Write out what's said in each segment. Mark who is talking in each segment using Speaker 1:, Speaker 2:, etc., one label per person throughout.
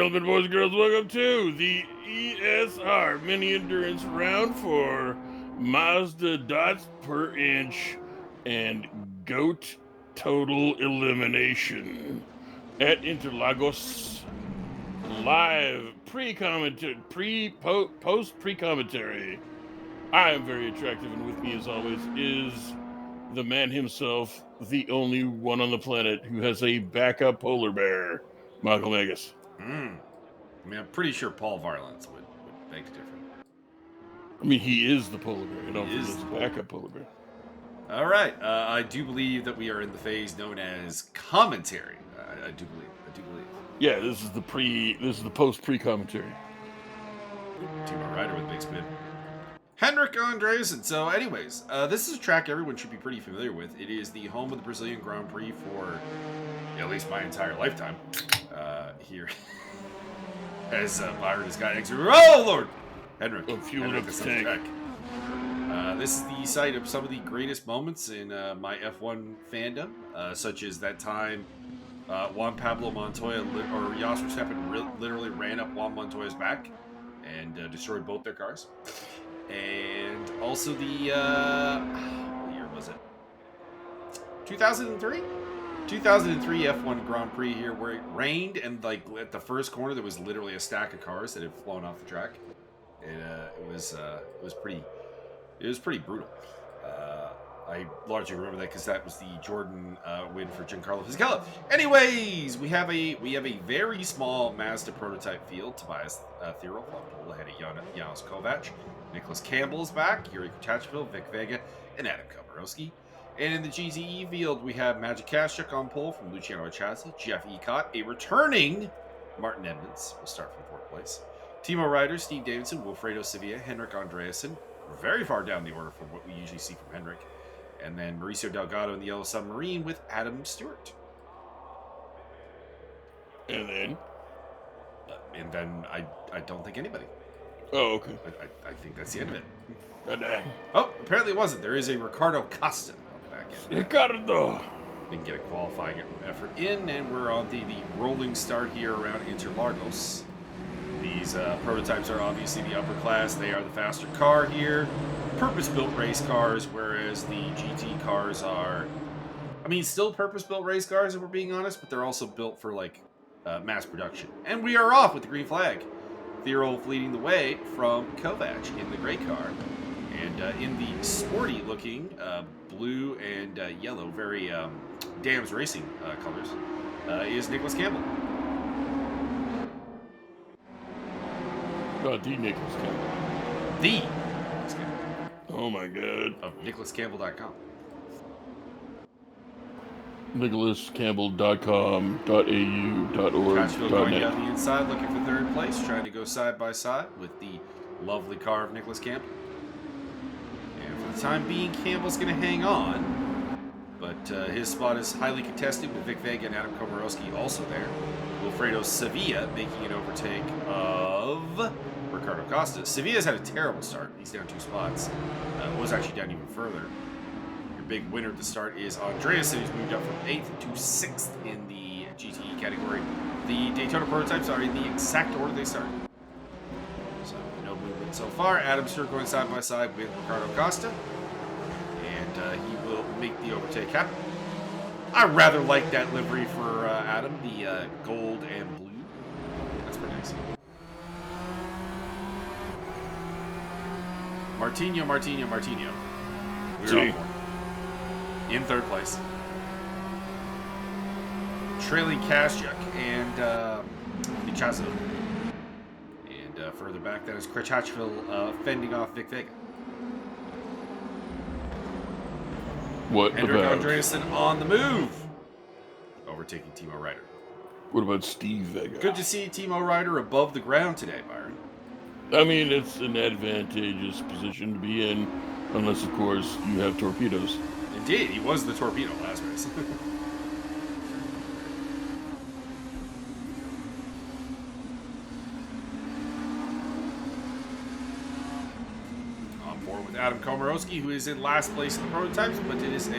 Speaker 1: gentlemen, boys and girls, welcome to the ESR Mini Endurance Round for Mazda dots per inch and GOAT total elimination at Interlagos. Live post pre-commentary. I am very attractive, and with me, as always, is the man himself, the only one on the planet who has a backup polar bear, Michael Megas.
Speaker 2: I mean, I'm pretty sure Paul Varlance would beg to differ.
Speaker 1: I mean, he is the polar bear. I don't think
Speaker 2: is
Speaker 1: he's the backup polar bear.
Speaker 2: All right. I do believe that we are in the phase known as commentary. I do believe.
Speaker 1: Yeah, this is the post pre-commentary.
Speaker 2: Timo Ryder with big spin. Henrik Andreasen. So, anyways, this is a track everyone should be pretty familiar with. It is the home of the Brazilian Grand Prix for at least my entire lifetime. Here, as Byron has got extra. Oh Lord, Henrik.
Speaker 1: Fueling up the tank.
Speaker 2: This is the site of some of the greatest moments in my F1 fandom, such as that time Juan Pablo Montoya or Jos Verstappen literally ran up Juan Montoya's back and destroyed both their cars. And also the, what year was it? 2003? 2003 F1 Grand Prix here where it rained and like at the first corner there was literally a stack of cars that had flown off the track. It was pretty brutal. I largely remember that because that was the Jordan win for Giancarlo Fisichella. Anyways, we have a very small Mazda prototype field. Tobias Thierol pulled ahead of Janos Kovac. Nicholas Campbell is back. Yuri Kutachville, Vic Vega, and Adam Komorowski. And in the GTE field, we have Magic Kashuk on pole from Luciano Achazzi, Jeff Ecott, a returning Martin Edmonds will start from fourth place. Timo Ryder, Steve Davidson, Wilfredo Sevilla, Henrik Andreasen, very far down the order from what we usually see from Henrik. And then Mauricio Delgado in the Yellow Submarine with Adam Stewart.
Speaker 1: And
Speaker 2: then I don't think anybody.
Speaker 1: Oh, okay.
Speaker 2: I think that's the end of it.
Speaker 1: Dang.
Speaker 2: Oh, apparently it wasn't. There is a Ricardo Costa on the back end.
Speaker 1: Ricardo!
Speaker 2: Didn't get a qualifying effort in, and we're on the rolling start here around Interlagos. These prototypes are obviously the upper class. They are the faster car here. Purpose-built race cars, whereas the GT cars are, I mean, still purpose-built race cars, if we're being honest, but they're also built for, like, mass production. And we are off with the green flag. Thierol leading the way from Kovac in the gray car. And in the sporty-looking blue and yellow, very Dams Racing colors, is Nicholas Campbell.
Speaker 1: Oh, the Nicholas Campbell.
Speaker 2: The Nicholas Campbell.
Speaker 1: Oh my god.
Speaker 2: Of nicholascampbell.com.
Speaker 1: nicholascampbell.com.au.org.net.
Speaker 2: Going down the inside, looking for third place, trying to go side by side with the lovely car of Nicholas Campbell. And for the time being, Campbell's going to hang on, but his spot is highly contested with Vic Vega and Adam Komorowski also there. Wilfredo Sevilla making an overtake of Ricardo Costa. Sevilla's had a terrible start. He's down 2 spots. Was actually down even further. Your big winner at the start is Andreasen, who's moved up from 8th to 6th in the GTE category. The Daytona prototypes are in the exact order they started. So no movement so far. Adam Stewart going side by side with Ricardo Costa. And he will make the overtake happen. I rather like that livery for Adam, the gold and blue. That's pretty nice. Martinho. We're on board. In third place. Trailing Kashuk and Ichazo. And further back, that is Krachachville fending off Vic Vega.
Speaker 1: What
Speaker 2: Henrik
Speaker 1: about
Speaker 2: Andreasen on the move, overtaking Timo Ryder.
Speaker 1: What about Steve Vega?
Speaker 2: Good to see Timo Ryder above the ground today, Byron.
Speaker 1: I mean, it's an advantageous position to be in, unless, of course, you have torpedoes.
Speaker 2: Indeed, he was the torpedo last race. On board with Adam Komorowski, who is in last place in the prototypes, but it's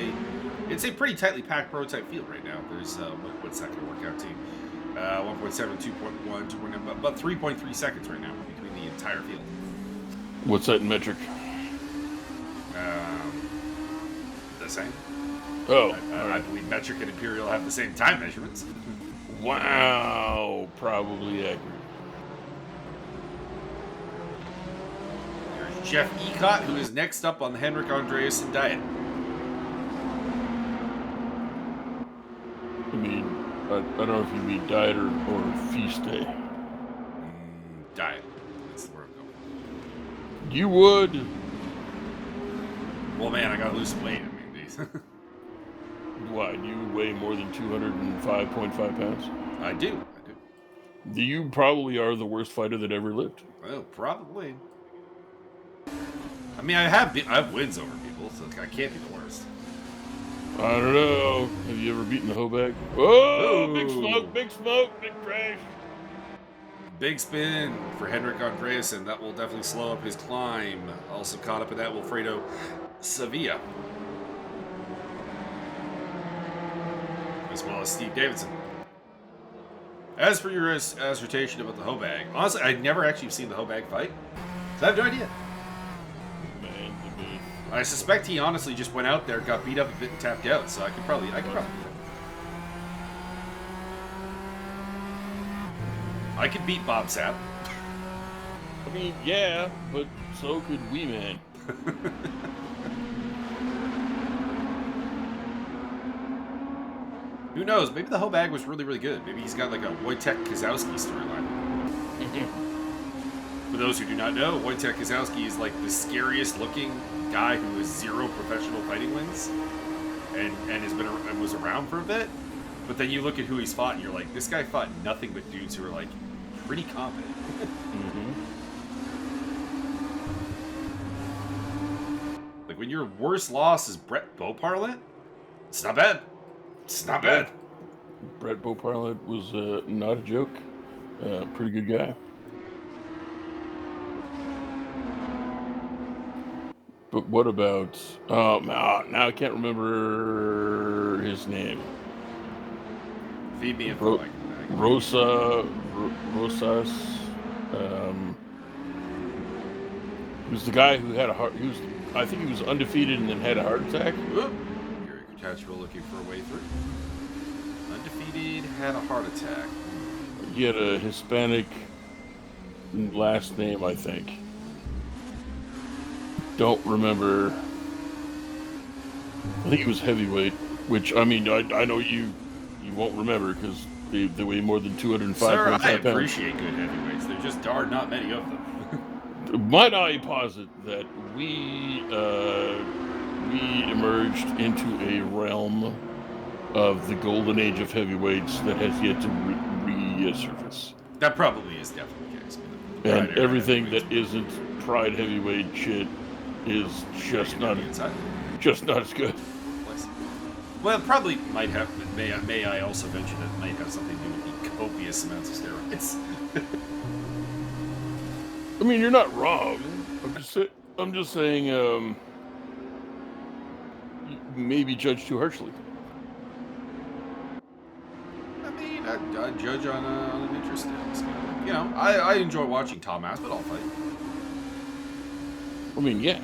Speaker 2: a pretty tightly packed prototype field right now. There's what's that going to work out to? 1.7, 2.1, 2.9, about 3.3 seconds right now between the entire field.
Speaker 1: What's that in metric?
Speaker 2: The same.
Speaker 1: Oh,
Speaker 2: I believe metric and imperial have the same time measurements.
Speaker 1: Wow, probably accurate.
Speaker 2: There's Jeff Ecott, who is next up on the Henrik Andreasen diet.
Speaker 1: I mean, I don't know if you mean diet or feast day.
Speaker 2: Diet. That's the word I'm going for.
Speaker 1: You would.
Speaker 2: Well, man, I gotta lose some weight. I mean, geez.
Speaker 1: Why? Do you weigh more than 205.5 pounds?
Speaker 2: I do.
Speaker 1: You probably are the worst fighter that ever lived.
Speaker 2: Well, probably. I mean, I have wins over people, so I can't be the worst.
Speaker 1: I don't know. Have you ever beaten the Hobag? Oh,
Speaker 2: Ooh.
Speaker 1: big smoke, big crash.
Speaker 2: Big spin for Henrik Andreasen. That will definitely slow up his climb. Also caught up in that Wilfredo Sevilla. As well as Steve Davidson. As for your assertion about the Hobag, honestly, I'd never actually seen the Hobag fight. So I have no idea.
Speaker 1: Man,
Speaker 2: I suspect he honestly just went out there, got beat up a bit, and tapped out. So I could probably. I could beat Bob Sapp.
Speaker 1: I mean, yeah, but so could we, man.
Speaker 2: Who knows? Maybe the Hobag was really, really good. Maybe he's got like a Wojtek Kozłowski storyline. For those who do not know, Wojtek Kozłowski is like the scariest looking guy who has 0 professional fighting wins and was around for a bit. But then you look at who he's fought and you're like, this guy fought nothing but dudes who are like pretty competent. Like when your worst loss is Brett Beauparlant, it's not bad. It's not bad.
Speaker 1: Brett Beauparlant was not a joke. Pretty good guy. But what about... now I can't remember his name.
Speaker 2: Feed me and
Speaker 1: Rosas. He was the guy who had a heart... I think he was undefeated and then had a heart attack.
Speaker 2: Gary Catchwell looking for a way through. Undefeated, had a heart attack.
Speaker 1: He had a Hispanic last name, I think. Don't remember. I think he was heavyweight, which, I mean, I know you won't remember because they weigh more than 205
Speaker 2: Sir,
Speaker 1: pounds.
Speaker 2: I appreciate good heavyweights. There just are not many of them.
Speaker 1: Might I posit that we emerged into a realm of the golden age of heavyweights that has yet to resurface.
Speaker 2: That probably is definitely the case.
Speaker 1: And everything that isn't Pride heavyweight shit is just not as good.
Speaker 2: Well, it probably might have. May I also mention that it might have something to do with the copious amounts of steroids.
Speaker 1: I mean, you're not wrong. I'm just saying, maybe judge too harshly.
Speaker 2: I mean, I judge on an interest scale. You know, I enjoy watching Tom Aspinall fight.
Speaker 1: I mean, yeah.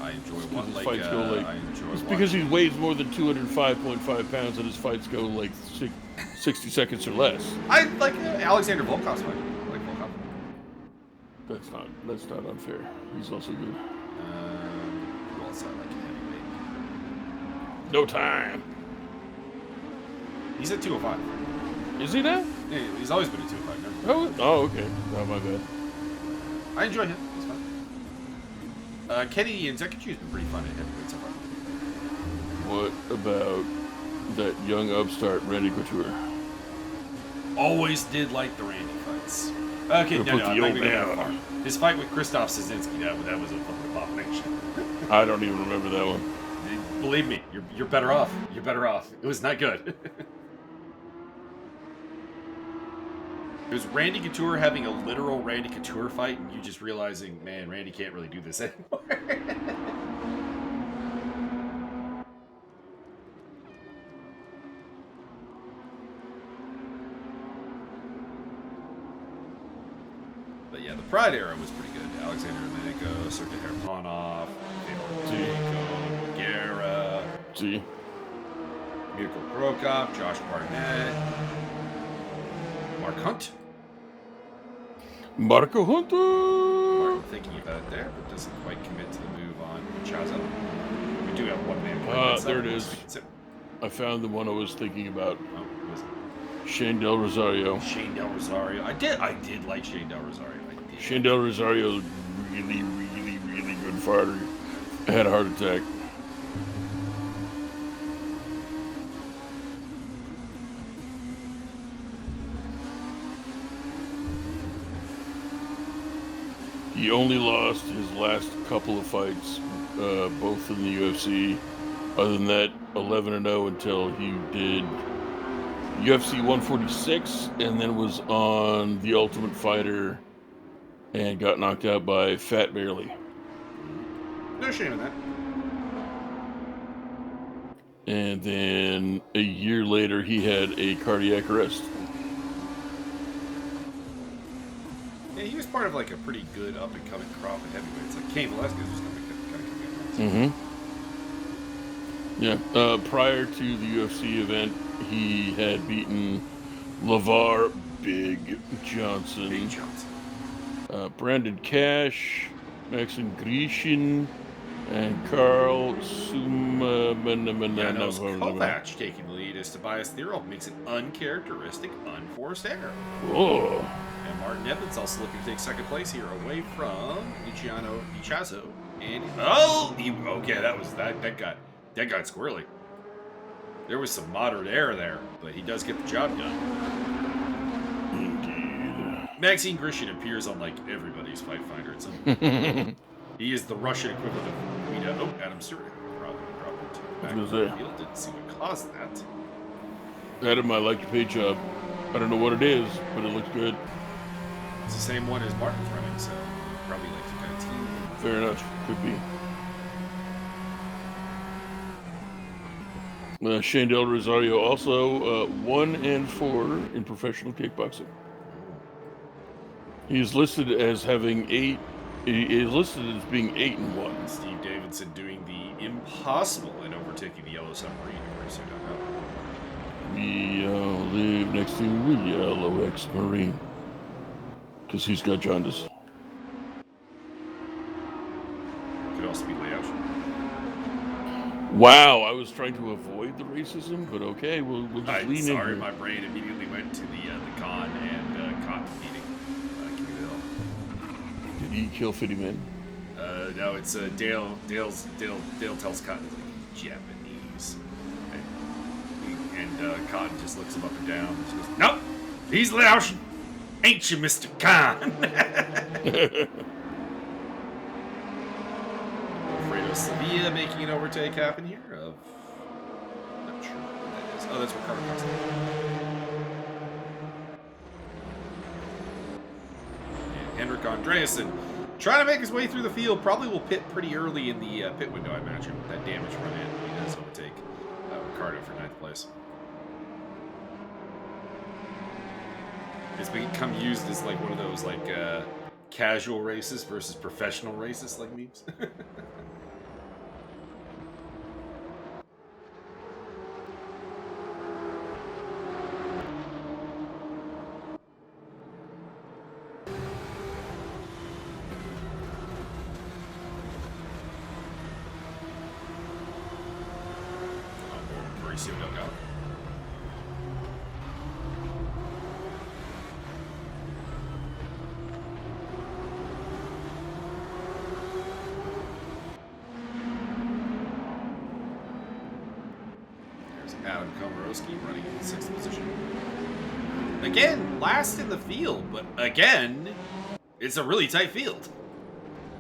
Speaker 2: I enjoy
Speaker 1: one
Speaker 2: like
Speaker 1: fights go like.
Speaker 2: I enjoy
Speaker 1: It's because he weighs more than 205.5 pounds, and his fights go like 60 seconds or less.
Speaker 2: I like Alexander Volkov's fight. I like Volkov.
Speaker 1: That's not unfair. He's also good.
Speaker 2: Who else I like in heavyweight?
Speaker 1: No time.
Speaker 2: He's at 205.
Speaker 1: Is he now?
Speaker 2: Yeah, he's always been at 205. Never.
Speaker 1: Oh, okay. Oh, my bad.
Speaker 2: I enjoy him. He's fun. Kenny and Zekachu's been pretty fun at heavyweight so far.
Speaker 1: What about that young upstart Randy Couture?
Speaker 2: Always did like the Randy fights. Okay, no, I'm not even that far. His fight with Krzysztof Szynski, that was a fucking abomination.
Speaker 1: I don't even remember that one.
Speaker 2: Believe me, you're better off. You're better off. It was not good. It was Randy Couture having a literal Randy Couture fight, and you just realizing, man, Randy can't really do this anymore. Pride era was pretty good. Alexander Domenico, Sergei Haraponov, Fedor Guerra, Mirko Prokop, Josh Barnett, Mark Hunt.
Speaker 1: Marco Hunter.
Speaker 2: Martin thinking about it there, but doesn't quite commit to the move on Chazo. We do have one man.
Speaker 1: There it is. I found the one I was thinking about.
Speaker 2: Oh, who was it?
Speaker 1: Shane Del Rosario.
Speaker 2: Shane Del Rosario. I did like Shane Del Rosario.
Speaker 1: Shane Del Rosario, really, really, really good fighter. Had a heart attack. He only lost his last couple of fights, both in the UFC. Other than that, 11-0 until he did UFC 146, and then was on The Ultimate Fighter and got knocked out by Fat Barely.
Speaker 2: No shame in that.
Speaker 1: And then a year later, he had a cardiac arrest.
Speaker 2: Yeah, he was part of like a pretty good up-and-coming crop of heavyweights. Like Cain Velasquez was kind of
Speaker 1: Yeah. Prior to the UFC event, he had beaten LeVar Big Johnson. Brandon Cash, Maxim Grishin, and Carl
Speaker 2: Kovac taking the lead as Tobias Thierol makes an uncharacteristic, unforced error.
Speaker 1: Oh.
Speaker 2: And Martin Evans also looking to take second place here, away from Luciano Dichazo. And that got squirrely. There was some moderate error there, but he does get the job done. Maxime Grishin appears on like everybody's Fight Finder at some point. He is the Russian equivalent of Guido. Oh, Adam Stewart probably back in the field. Didn't see what caused that.
Speaker 1: Adam, I like your paint job. I don't know what it is, but it looks good.
Speaker 2: It's the same one as Martin's running, so probably like the kind of team.
Speaker 1: Fair enough. Could be. Shane Del Rosario also 1-4 in professional kickboxing. He's listed as having 8. He is listed as being 8-1.
Speaker 2: Steve Davidson doing the impossible and overtaking the Yellow Submarine in Raceroom.
Speaker 1: We live next to the Yellow Ex-Marine. Because he's got jaundice.
Speaker 2: Could also be layout.
Speaker 1: Wow, I was trying to avoid the racism, but okay, we'll just lean in.
Speaker 2: Sorry, my brain immediately went to the Khan and Cotton meeting.
Speaker 1: Did he kill Fitty Man?
Speaker 2: No, it's Dale tells Cotton he's like Japanese, and Cotton just looks him up and down and goes, "Nope, he's Laotian, ain't you, Mr. Khan?" Alfredo Sevilla making an overtake happen here. Not sure what that is. Oh, that's Ricardo Costa. Henrik Andreasen trying to make his way through the field. Probably will pit pretty early in the pit window, I imagine, with that damage run in. He does overtake Ricardo for 9th place. It's become used as like one of those like casual races versus professional races, like memes. Adam Komorowski running in 6th position. Again, last in the field, but again, it's a really tight field.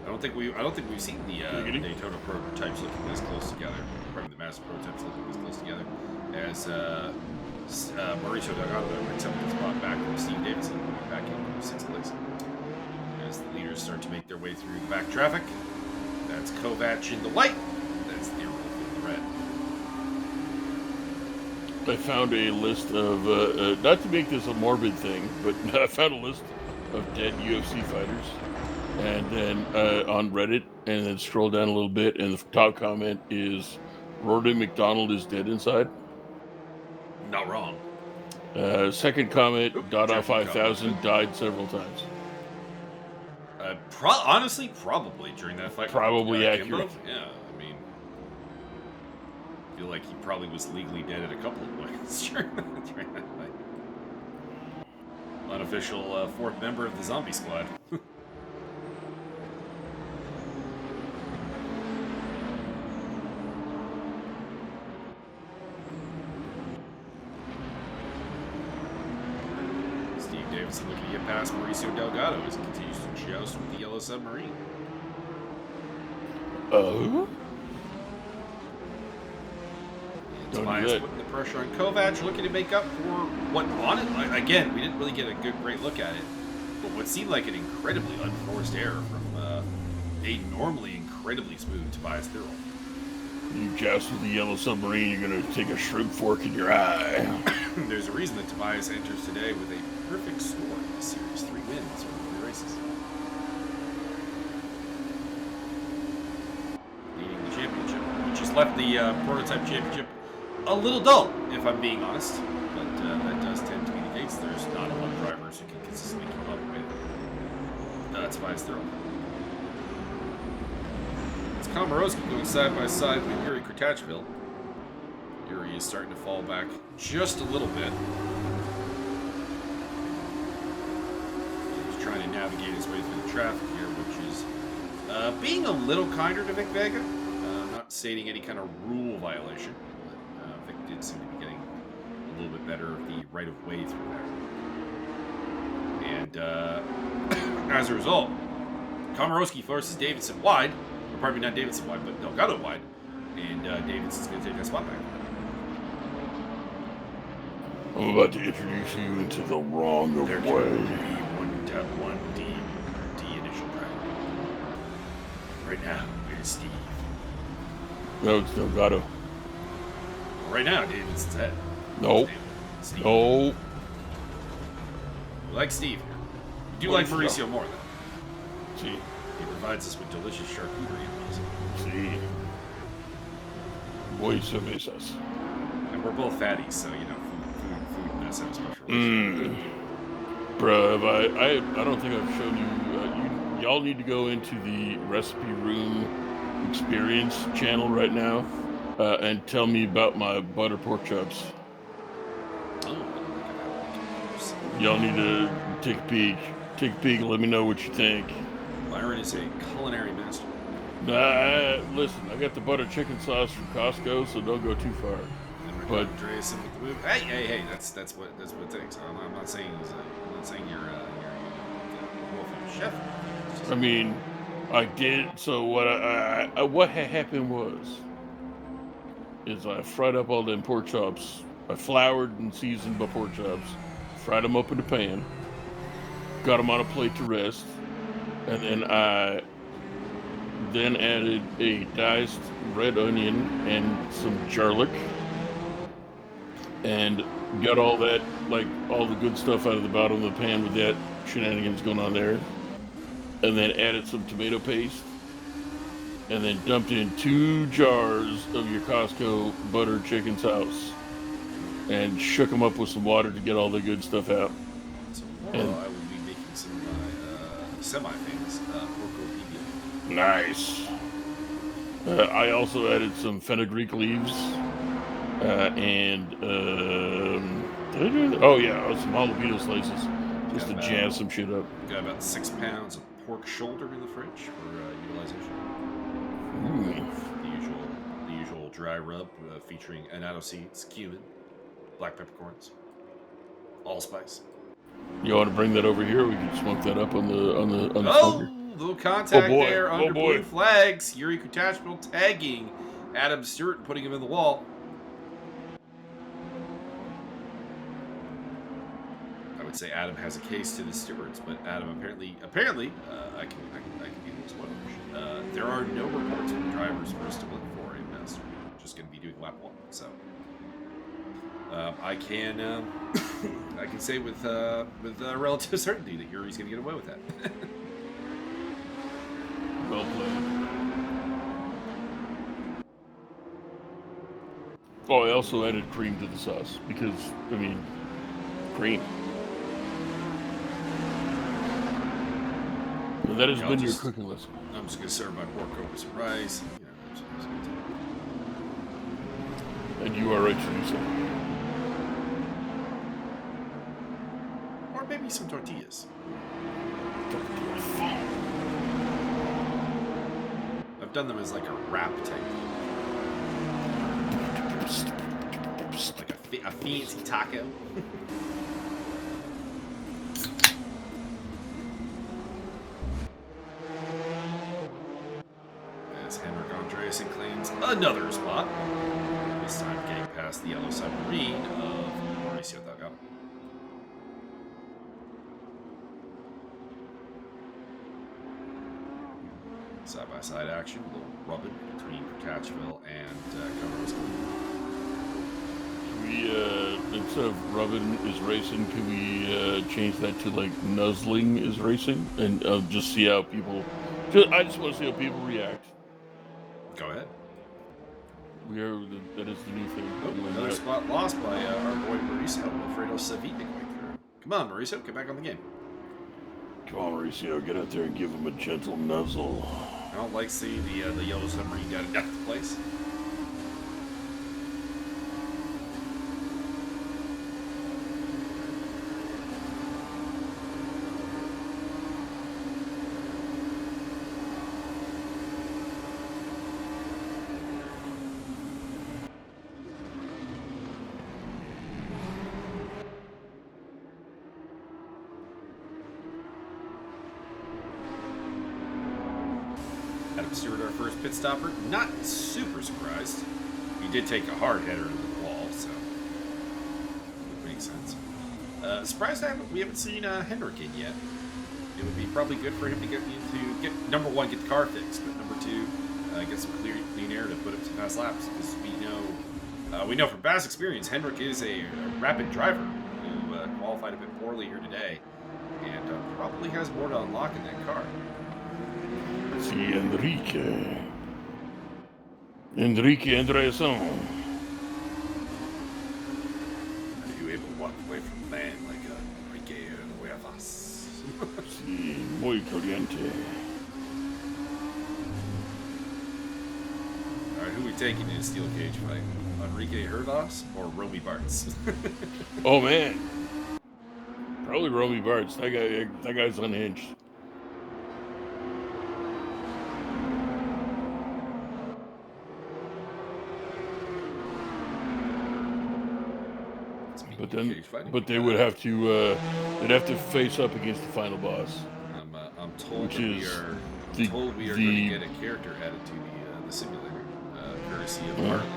Speaker 2: I don't think we've seen the Daytona prototypes looking this close together. Probably the Mazda prototypes looking this close together. As Mauricio Delgado picks up his spot back from Steve Davidson, moving back in 6th place. As the leaders start to make their way through the back traffic. That's Kovac in the white. That's Thierol in the red.
Speaker 1: I found a list of, not to make this a morbid thing, but I found a list of dead UFC fighters, and then on Reddit, and then scroll down a little bit, and the top comment is Rory McDonald is dead inside.
Speaker 2: Not wrong.
Speaker 1: Second comment,
Speaker 2: Oop,
Speaker 1: Dada
Speaker 2: Jeffrey
Speaker 1: 5000 died several times.
Speaker 2: Honestly, probably during that fight.
Speaker 1: Probably
Speaker 2: with,
Speaker 1: accurate.
Speaker 2: Kimbo. Yeah, I mean, I feel like he probably was legally dead at a couple of points during that fight. Unofficial fourth member of the zombie squad. Steve Davidson looking to get past Mauricio Delgado as he continues to joust with the Yellow Submarine. Tobias putting the pressure on Kovac, looking to make up for what on it. Again, we didn't really get a great look at it, but what seemed like an incredibly unforced error from a normally incredibly smooth Tobias Thurl.
Speaker 1: You joust with the Yellow Submarine, you're gonna take a shrimp fork in your eye.
Speaker 2: There's a reason that Tobias enters today with a perfect score in the series, 3 wins from 3 races. Leading the championship. He just left the prototype championship a little dull, if I'm being honest. But that does tend to be the case. There's not a lot of drivers who can consistently keep up with Tobias Thurl. It's Komorowski going side by side with Yuri Kurtachvil. Yuri is starting to fall back just a little bit. He's trying to navigate his way through the traffic here, which is being a little kinder to Vic Vega. Not stating any kind of rule violation. Vic did seem to be getting a little bit better of the right of way through there. And as a result, Komorowski forces Davidson wide. Or pardon me, not Davidson wide, but Delgado wide. And Davidson's going to take that spot back.
Speaker 1: I'm about to introduce you into the wrong of way.
Speaker 2: One D initial driver. Right now, here's Steve.
Speaker 1: No, it's Delgado.
Speaker 2: Right now, Davidson's head.
Speaker 1: Nope.
Speaker 2: Steve.
Speaker 1: No.
Speaker 2: We like Steve here. We do like Mauricio more, though.
Speaker 1: See.
Speaker 2: He provides us with delicious charcuterie.
Speaker 1: See. Boy cervezas.
Speaker 2: And we're both fatties, so, you know, food and us have a special relationship.
Speaker 1: Bruh, I don't think I've shown you. Y'all need to go into the Recipe Room Experience channel right now and tell me about my butter pork chops.
Speaker 2: Oh,
Speaker 1: Y'all need to take a peek. Take a peek and let me know what you think.
Speaker 2: Byron is a culinary master.
Speaker 1: Listen, I got the butter chicken sauce from Costco, so don't go too far. But
Speaker 2: Andreas with the move. Hey, that's what it takes. I'm not saying you're a wolf chef.
Speaker 1: I mean, I did. So what had happened is I fried up all them pork chops. I floured and seasoned my pork chops, fried them up in the pan, got them on a plate to rest, and then I added a diced red onion and some garlic, and got all that, like all the good stuff out of the bottom of the pan with that shenanigans going on there, and then added some tomato paste, and then dumped in 2 jars of your Costco butter chicken sauce, and shook them up with some water to get all the good stuff out.
Speaker 2: Tomorrow I will be making some of my semi-famous porco pibia.
Speaker 1: Nice. I also added some fenugreek leaves, and did I do that? Oh yeah, some jalapeno slices, just to jazz some shit up.
Speaker 2: Got about 6 pounds of pork shoulder in the fridge for utilization. The usual dry rub featuring annatto seeds, cumin, black peppercorns, allspice.
Speaker 1: You want to bring that over here? We can smoke that up on the smoker.
Speaker 2: Little contact there under
Speaker 1: boy.
Speaker 2: blue flags. Yuri Kurtachvil tagging Adam Stewart and putting him in the wall. I would say Adam has a case to the stewards, but Adam apparently, I can be the spoiler. There are no reports from drivers for us to look for in Master. Just going to be doing lap 1, so I can I can say with relative certainty that Yuri's going to get away with that.
Speaker 1: Well played. Oh, I also added cream to the sauce because, I mean, cream. Well, that has been your cooking lesson.
Speaker 2: I'm just going to serve my pork over some rice.
Speaker 1: And you are right to do so.
Speaker 2: Or maybe some tortillas. I've done them as like a wrap type. Like a fancy taco. As Henrik Andreasen claims another spot. This time getting past the yellow submarine of Mauricio Delgado. Side-by-side action, a little rubbing between Catchville and Comoros.
Speaker 1: Can we, instead of rubbing is racing, can we change that to like nuzzling is racing? And just see how people... I just want to see how people react.
Speaker 2: Go ahead.
Speaker 1: That is the new thing.
Speaker 2: Oh, another spot lost by our boy Mauricio, Alfredo Savita going through. Come on, Mauricio, get back on the game.
Speaker 1: Come on, Mauricio, get out there and give him a gentle nuzzle.
Speaker 2: I don't like seeing the yellow submarine down in that place. Adam Stewart, our first pit stopper, not super surprised. He did take a hard header into the wall, so it makes sense. Surprised we haven't seen Henrik in yet. It would be probably good for him to get number one, get the car fixed, but number two, get some clean air to put up some fast laps. Because we know from past experience, Henrik is a rapid driver who qualified a bit poorly here today, and probably has more to unlock in that car.
Speaker 1: See Enrique Andreasen.
Speaker 2: Are you able to walk away from a man like Enrique Huertas?
Speaker 1: Sí, muy caliente.
Speaker 2: Alright, who are we taking in a steel cage fight? Enrique Hervas or Romy Bartz?
Speaker 1: Oh man, probably Romy Bartz. That guy's unhinged. But they would have to they'd have to face up against the final boss.
Speaker 2: I'm told we are going to get a character added to the simulator, courtesy of Harley,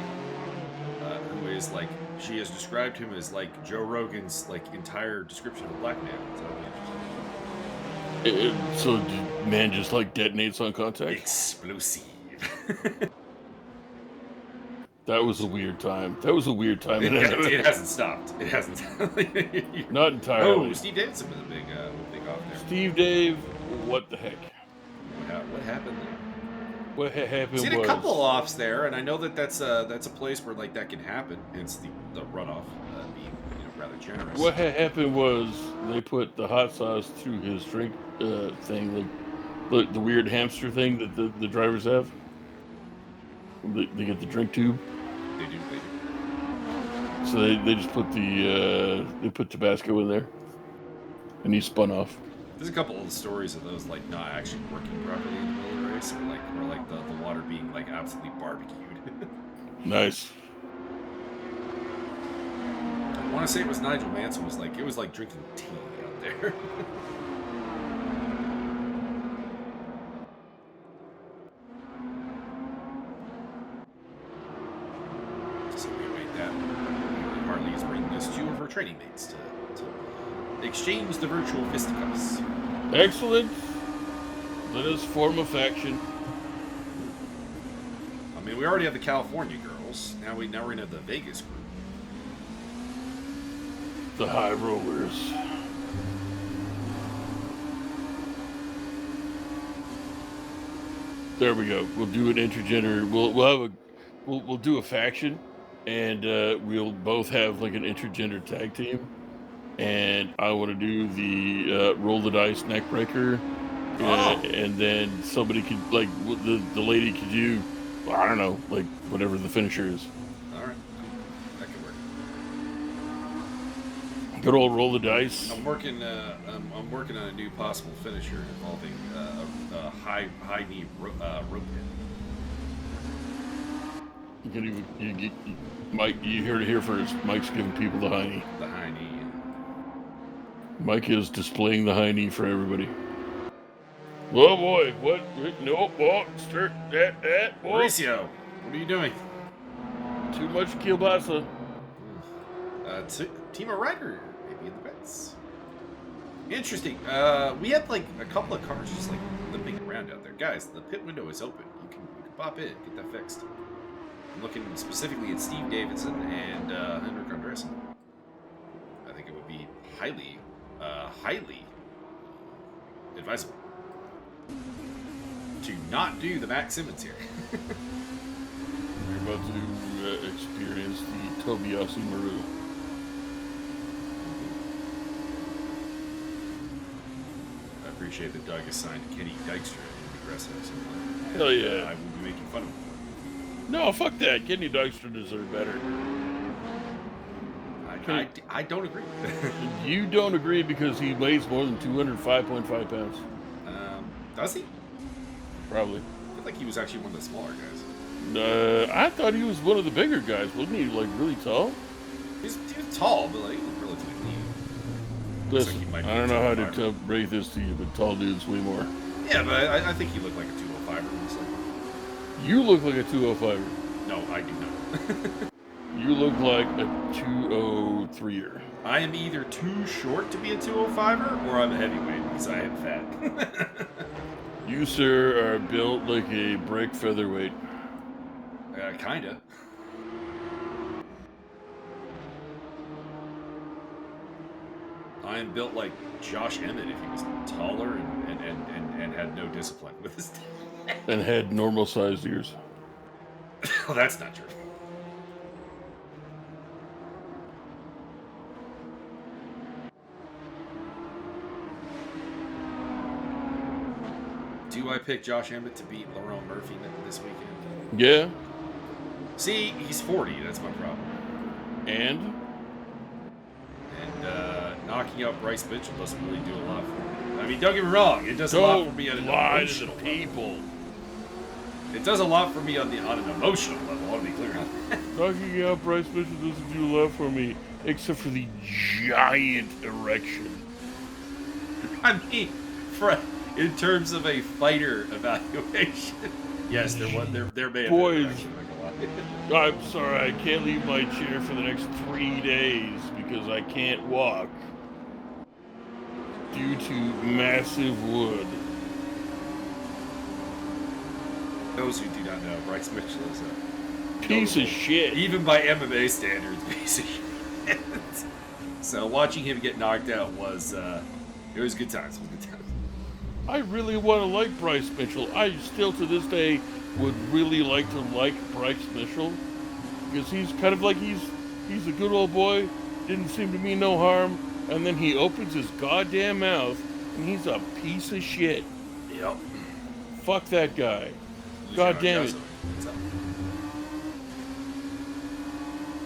Speaker 2: who is like, she has described him as like Joe Rogan's like entire description of Black Man.
Speaker 1: So man just like detonates on contact.
Speaker 2: Explosive.
Speaker 1: That was a weird time. It
Speaker 2: hasn't stopped. It hasn't.
Speaker 1: Not entirely.
Speaker 2: Oh, Steve Davidson was a big off there.
Speaker 1: Steve Dave, what the heck?
Speaker 2: What happened there?
Speaker 1: What happened?
Speaker 2: Seen a couple offs there, and I know that's a place where like that can happen. Hence the runoff being rather generous.
Speaker 1: What happened was they put the hot sauce through his drink thing, like the weird hamster thing that the drivers have. They get the drink tube.
Speaker 2: They do.
Speaker 1: So they just put they put Tabasco in there, and he spun off.
Speaker 2: There's a couple of stories of those like not actually working properly in the middle of the race, or like the water being like absolutely barbecued.
Speaker 1: Nice.
Speaker 2: I want to say it was Nigel Mansell was like drinking tea out there. Two of her training mates to exchange the virtual fisticuffs.
Speaker 1: Excellent. Let us form a faction.
Speaker 2: I mean, we already have the California girls. Now we're gonna have the Vegas group.
Speaker 1: The high rollers. There we go. We'll do an intergender. We'll do a faction, and we'll both have like an intergender tag team. And I want to do the roll the dice neck breaker, and then somebody could like the lady could do, well, I don't know, like whatever the finisher is.
Speaker 2: All right, that could work.
Speaker 1: Good old roll the dice.
Speaker 2: I'm working on a new possible finisher involving a high knee rope hit.
Speaker 1: You can even Mike. You heard it here first. Mike's giving people the high knee.
Speaker 2: The high knee.
Speaker 1: Mike is displaying the high knee for everybody. Oh boy, what? No, oh, start that. Oh.
Speaker 2: Mauricio, what are you doing?
Speaker 1: Too much kielbasa.
Speaker 2: Timo Ryder, maybe in the bets. Interesting. We had like a couple of cars just like limping around out there. Guys, the pit window is open. You can pop in, get that fixed. I'm looking specifically at Steve Davidson and Henrik Andresen. I think it would be highly advisable to not do the Max Simmons here.
Speaker 1: We're about to experience the Tobiyasu Maru.
Speaker 2: I appreciate that Doug assigned Kenny Dykstra in the aggressive.
Speaker 1: Hell yeah.
Speaker 2: I will be making fun of him.
Speaker 1: No, fuck that. Kenny Dykstra deserved better.
Speaker 2: I don't agree.
Speaker 1: You don't agree because he weighs more than 205.5 pounds.
Speaker 2: Does he?
Speaker 1: Probably.
Speaker 2: I feel like he was actually one of the smaller guys.
Speaker 1: I thought he was one of the bigger guys. Wasn't he, like, really tall?
Speaker 2: He was tall, but like relatively lean.
Speaker 1: Listen,
Speaker 2: like
Speaker 1: I don't know how to rate this to you, but tall dudes weigh more.
Speaker 2: Yeah, but I think he looked like a 205er.
Speaker 1: You look like a 205er.
Speaker 2: No, I do not.
Speaker 1: You look like a 203er.
Speaker 2: I am either too short to be a 205er, or I'm a heavyweight because I am fat.
Speaker 1: You, sir, are built like a brick featherweight.
Speaker 2: Kinda. I am built like Josh Emmett if he was taller and had no discipline with his...
Speaker 1: And had normal-sized ears.
Speaker 2: Oh, that's not true. Do I pick Josh Emmett to beat Laurent Murphy this weekend?
Speaker 1: Yeah.
Speaker 2: See, he's 40. That's my problem.
Speaker 1: And
Speaker 2: knocking out Bryce Mitchell doesn't really do a lot for me. I mean, don't get me wrong. It does a lot for me on an emotional
Speaker 1: to the people.
Speaker 2: It does a lot for me on an emotional level. I want to be clear on that.
Speaker 1: Knocking out Bryce Mitchell doesn't do a lot for me, except for the giant erection.
Speaker 2: I mean, in terms of a fighter evaluation, yes, there may have been an erection.
Speaker 1: I'm sorry, I can't leave my chair for the next 3 days because I can't walk due to massive wood.
Speaker 2: Those who do not know, Bryce Mitchell is a
Speaker 1: piece of shit.
Speaker 2: Even by MMA standards, piece of shit. So watching him get knocked out was, it was good times. It was good times.
Speaker 1: I really want to like Bryce Mitchell. I still, to this day, would really like to like Bryce Mitchell because he's kind of like he's a good old boy, didn't seem to mean no harm, and then he opens his goddamn mouth and he's a piece of shit.
Speaker 2: Yep.
Speaker 1: Fuck that guy. God damn it.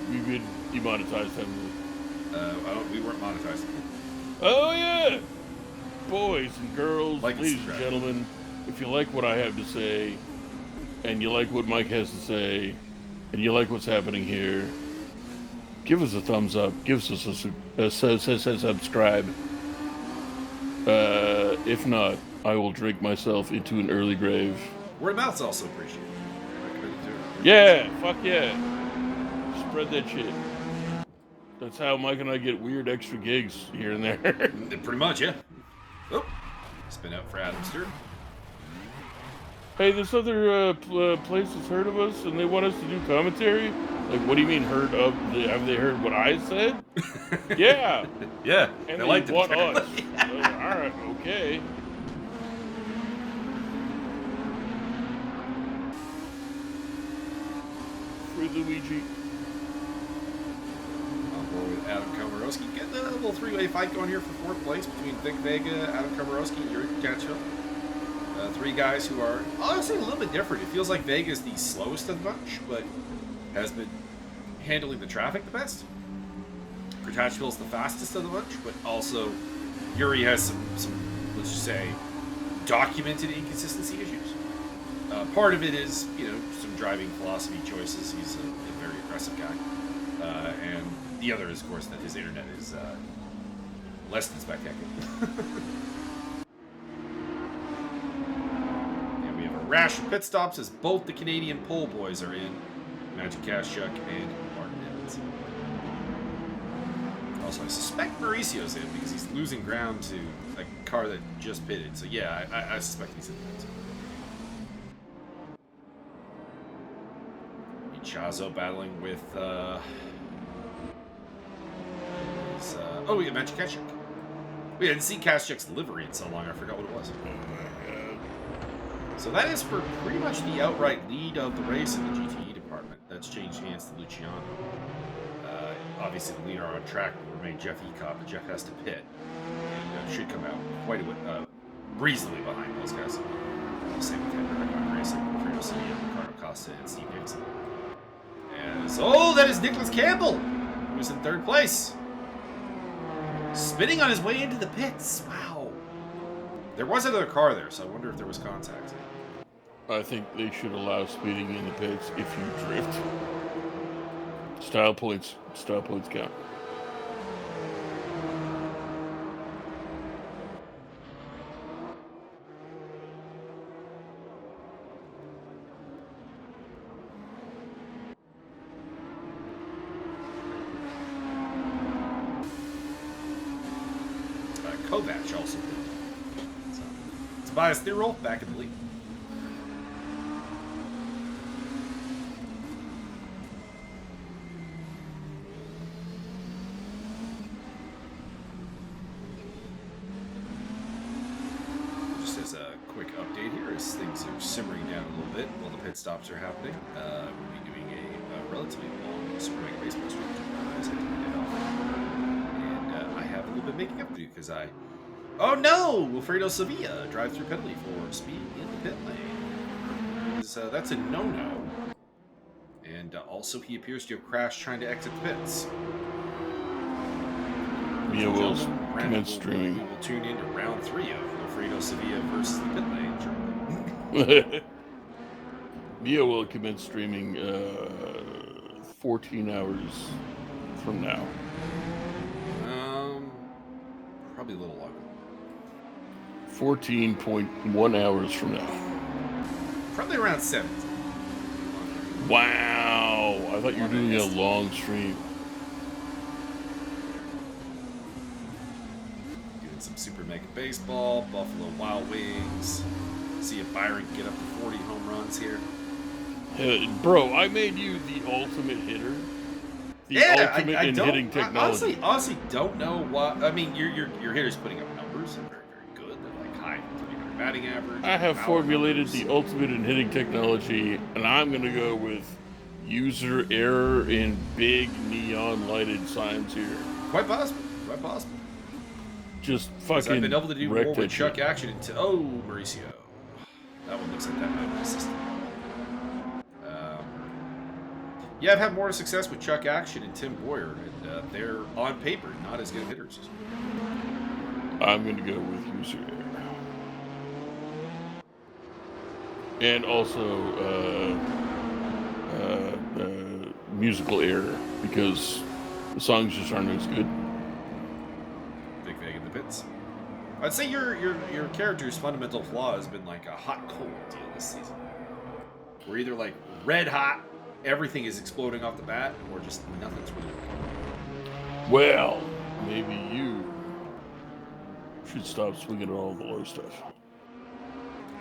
Speaker 1: We've been demonetized, haven't we?
Speaker 2: We weren't monetized.
Speaker 1: Oh yeah! Boys and girls,
Speaker 2: like
Speaker 1: ladies and gentlemen, if you like what I have to say, and you like what Mike has to say, and you like what's happening here, give us a thumbs up. Give us a subscribe. If not, I will drink myself into an early grave.
Speaker 2: Word of mouth's also appreciated.
Speaker 1: Yeah, fuck yeah. Spread that shit. That's how Mike and I get weird extra gigs here and there.
Speaker 2: Pretty much, yeah. Oh, spin out for Adamster.
Speaker 1: Hey, this other place has heard of us, and they want us to do commentary. Like, what do you mean heard of? Have they heard what I said? Yeah,
Speaker 2: Yeah,
Speaker 1: and
Speaker 2: they
Speaker 1: they
Speaker 2: liked it
Speaker 1: want
Speaker 2: apparently.
Speaker 1: us. All right, okay. For Luigi.
Speaker 2: On board with Adam Komorowski. Getting a little three-way fight going here for fourth place between Vic Vega, Adam Komorowski, and Yuri Kachil. Three guys who are honestly a little bit different. It feels like Vega is the slowest of the bunch, but has been handling the traffic the best. Kratachville's the fastest of the bunch, but also Yuri has some let's just say, documented inconsistency issues. Part of it is, some driving philosophy choices. He's a very aggressive guy. And the other is, of course, that his internet is less than spectacular. And we have a rash of pit stops as both the Canadian pole boys are in. Magic Kashchuk and Martin Evans. Also, I suspect Mauricio's in because he's losing ground to a car that just pitted. So yeah, I suspect he's in that. Chazo battling with we got Magic Kashchuk. We hadn't seen Kashchuk's livery in so long, I forgot what it was. So that is for pretty much the outright lead of the race in the GTE department. That's changed hands to Luciano. Obviously, the leader on track will remain Jeff Ecop, but Jeff has to pit. And should come out quite reasonably behind those guys. Same with Henry Racing, Fredo City, Ricardo Costa, and Steve Dixon. That is Nicholas Campbell, who's in third place. Spinning on his way into the pits. Wow. There was another car there, so I wonder if there was contact.
Speaker 1: I think they should allow speeding in the pits if you drift. Style points count.
Speaker 2: Kovac also. So, Tobias Thirol back in the lead. Just as a quick update here, as things are simmering down a little bit while the pit stops are happening, we'll be doing a relatively long Super Mega Baseball stream as I did it off. And I have a little bit of making up to do because Oh no! Wilfredo Sevilla, drive-through penalty for speed in the pit lane. That's a no-no. And also he appears to have crashed trying to exit the pits.
Speaker 1: Mia will commence streaming.
Speaker 2: We will tune into round 3 of Wilfredo Sevilla versus the pit lane shortly.
Speaker 1: Mia will commence streaming 14 hours from now.
Speaker 2: Probably a little longer.
Speaker 1: 14.1 hours from now.
Speaker 2: Probably around 7.
Speaker 1: Wow! I thought you were doing a long stream.
Speaker 2: Doing some Super Mega Baseball, Buffalo Wild Wings. See if Byron can get up to 40 home runs here.
Speaker 1: Bro, I made you the ultimate hitter. Ultimate in hitting technology.
Speaker 2: I honestly don't know what. I mean, your hitter's putting up numbers. They're very, very good. They're like high 300 batting average.
Speaker 1: I have formulated the ultimate in hitting technology, and I'm going to go with user error in big neon lighted signs here.
Speaker 2: Quite possible. Quite possible.
Speaker 1: Just fucking.
Speaker 2: I've been able to do more with Chuck Action until. Mauricio. That one looks like that might be system. Yeah, I've had more success with Chuck Action and Tim Boyer, and they're, on paper, not as good hitters.
Speaker 1: I'm going to go with user error. And also musical error, because the songs just aren't as good.
Speaker 2: Big Vega in the pits. I'd say your character's fundamental flaw has been like a hot-cold deal this season. We're either like red hot, everything is exploding off the bat, or just nothing's really working.
Speaker 1: Well, maybe you should stop swinging at all the low stuff.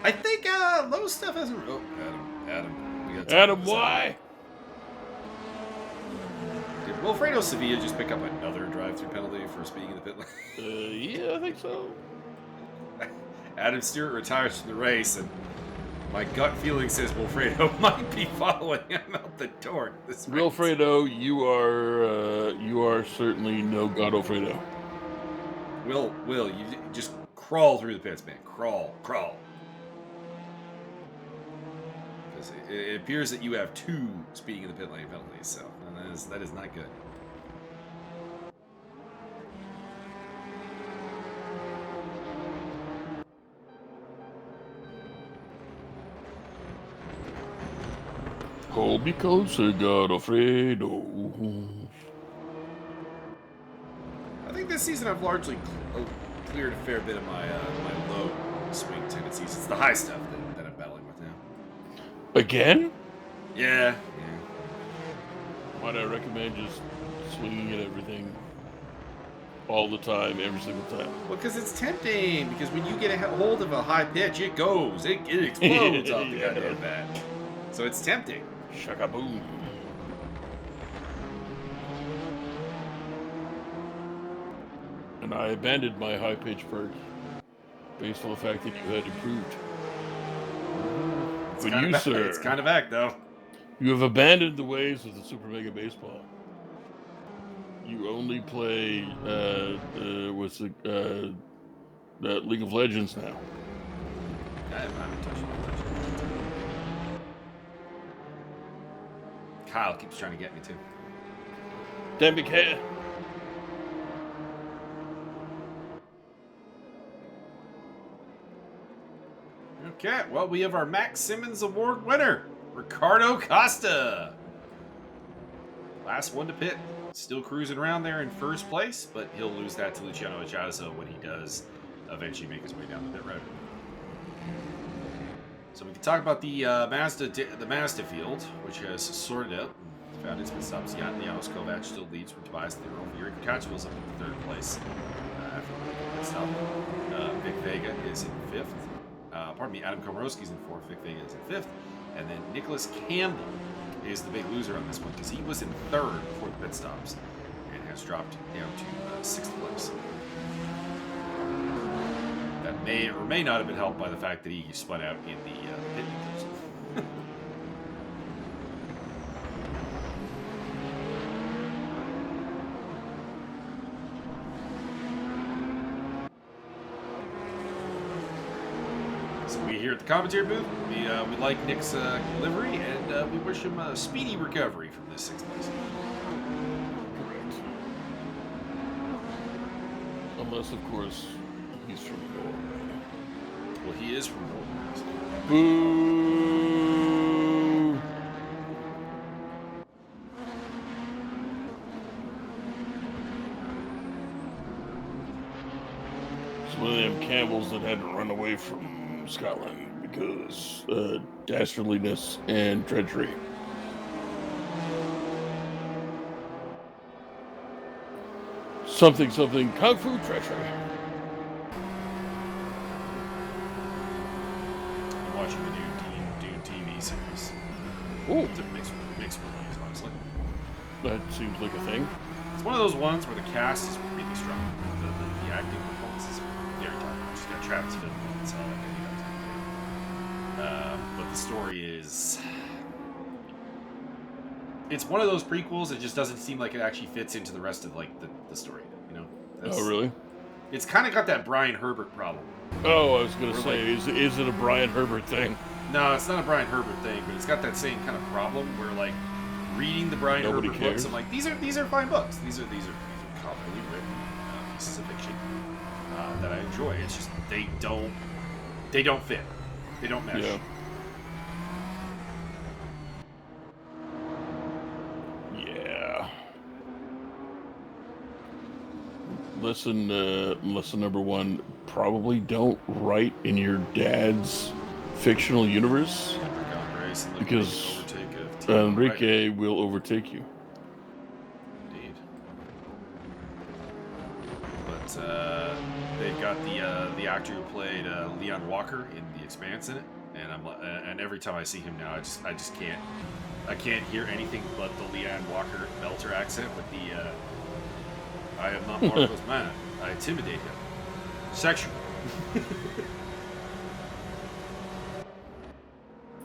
Speaker 2: I think low stuff hasn't. Oh, Adam, we gotta talk about
Speaker 1: Adam,
Speaker 2: this.
Speaker 1: why?
Speaker 2: Did Wilfredo Sevilla just pick up another drive-through penalty for speeding in the pit lane?
Speaker 1: Yeah, I think so.
Speaker 2: Adam Stewart retires from the race, and my gut feeling says Wilfredo might be following him out the door. This race.
Speaker 1: Wilfredo, you are certainly no God Alfredo.
Speaker 2: Will, you just crawl through the pits, man. Crawl. Because it appears that you have 2 speeding in the pit lane penalties, so that is not good.
Speaker 1: Hold me closer, God Alfredo.
Speaker 2: I think this season I've largely cleared a fair bit of my my low swing tendencies. It's the high stuff that I'm battling with now.
Speaker 1: Again?
Speaker 2: Yeah.
Speaker 1: Might I recommend just swinging at everything all the time, every single time?
Speaker 2: Well, because it's tempting. Because when you get a hold of a high pitch, it goes. It explodes off the goddamn bat. So it's tempting.
Speaker 1: Shaka boom. And I abandoned my high pitch perk based on the fact that you had improved. But you, sir,
Speaker 2: it's kind of act though.
Speaker 1: You have abandoned the ways of the Super Mega Baseball. You only play what's the League of Legends now.
Speaker 2: I haven't touched it. Kyle keeps trying to get me to.
Speaker 1: Damn big head.
Speaker 2: Okay, well, we have our Max Simmons Award winner, Ricardo Costa. Last one to pit. Still cruising around there in first place, but he'll lose that to Luciano Echazo when he does eventually make his way down the pit road. So we can talk about the Mazda field, which has sorted out and found its pit stops. Janos Kovac still leads from Tobias Theodorov. Yuri Kovac up in third place after the pit stop. Vic Vega is in fifth. Adam Komorowski's in fourth. Vic Vega is in fifth. And then Nicholas Campbell is the big loser on this one because he was in third before the pit stops and has dropped down to sixth place. That may or may not have been helped by the fact that he spun out in the pit neutral. So we here at the commentary booth, we like Nick's livery, and we wish him a speedy recovery from this sixth place.
Speaker 1: Correct. Unless, of course, he's from Norway.
Speaker 2: Well, he is from Norway.
Speaker 1: Boo! It's one of them Campbells that had to run away from Scotland because dastardliness and treachery. Something, kung fu treachery.
Speaker 2: I'm watching the new Dune TV series.
Speaker 1: Ooh,
Speaker 2: It's a mixed reviews, honestly.
Speaker 1: that seems like a thing.
Speaker 2: It's one of those ones where the cast is really strong. The acting performance is very top. Just got Travis Fimmel and so but the story is... It's one of those prequels that just doesn't seem like it actually fits into the rest of the story. You know?
Speaker 1: Oh, really?
Speaker 2: It's kind of got that Brian Herbert problem.
Speaker 1: Oh, I was going to say, is it a Brian Herbert thing?
Speaker 2: No, it's not a Brian Herbert thing, but it's got that same kind of problem where, like, reading the Brian
Speaker 1: Nobody
Speaker 2: Herbert
Speaker 1: cares.
Speaker 2: books, I'm like, these are fine books. These are competently written pieces of fiction that I enjoy. It's just they don't fit. They don't mesh.
Speaker 1: Yeah. Yeah. Lesson number one, probably don't write in your dad's fictional universe because Enrique will overtake you.
Speaker 2: Indeed. But they've got the actor who played Leon Walker in Expanse in it, and and every time I see him now, I just can't hear anything but the Leanne Walker Belter accent with the I am not Marco's man. I intimidate him. Sexual.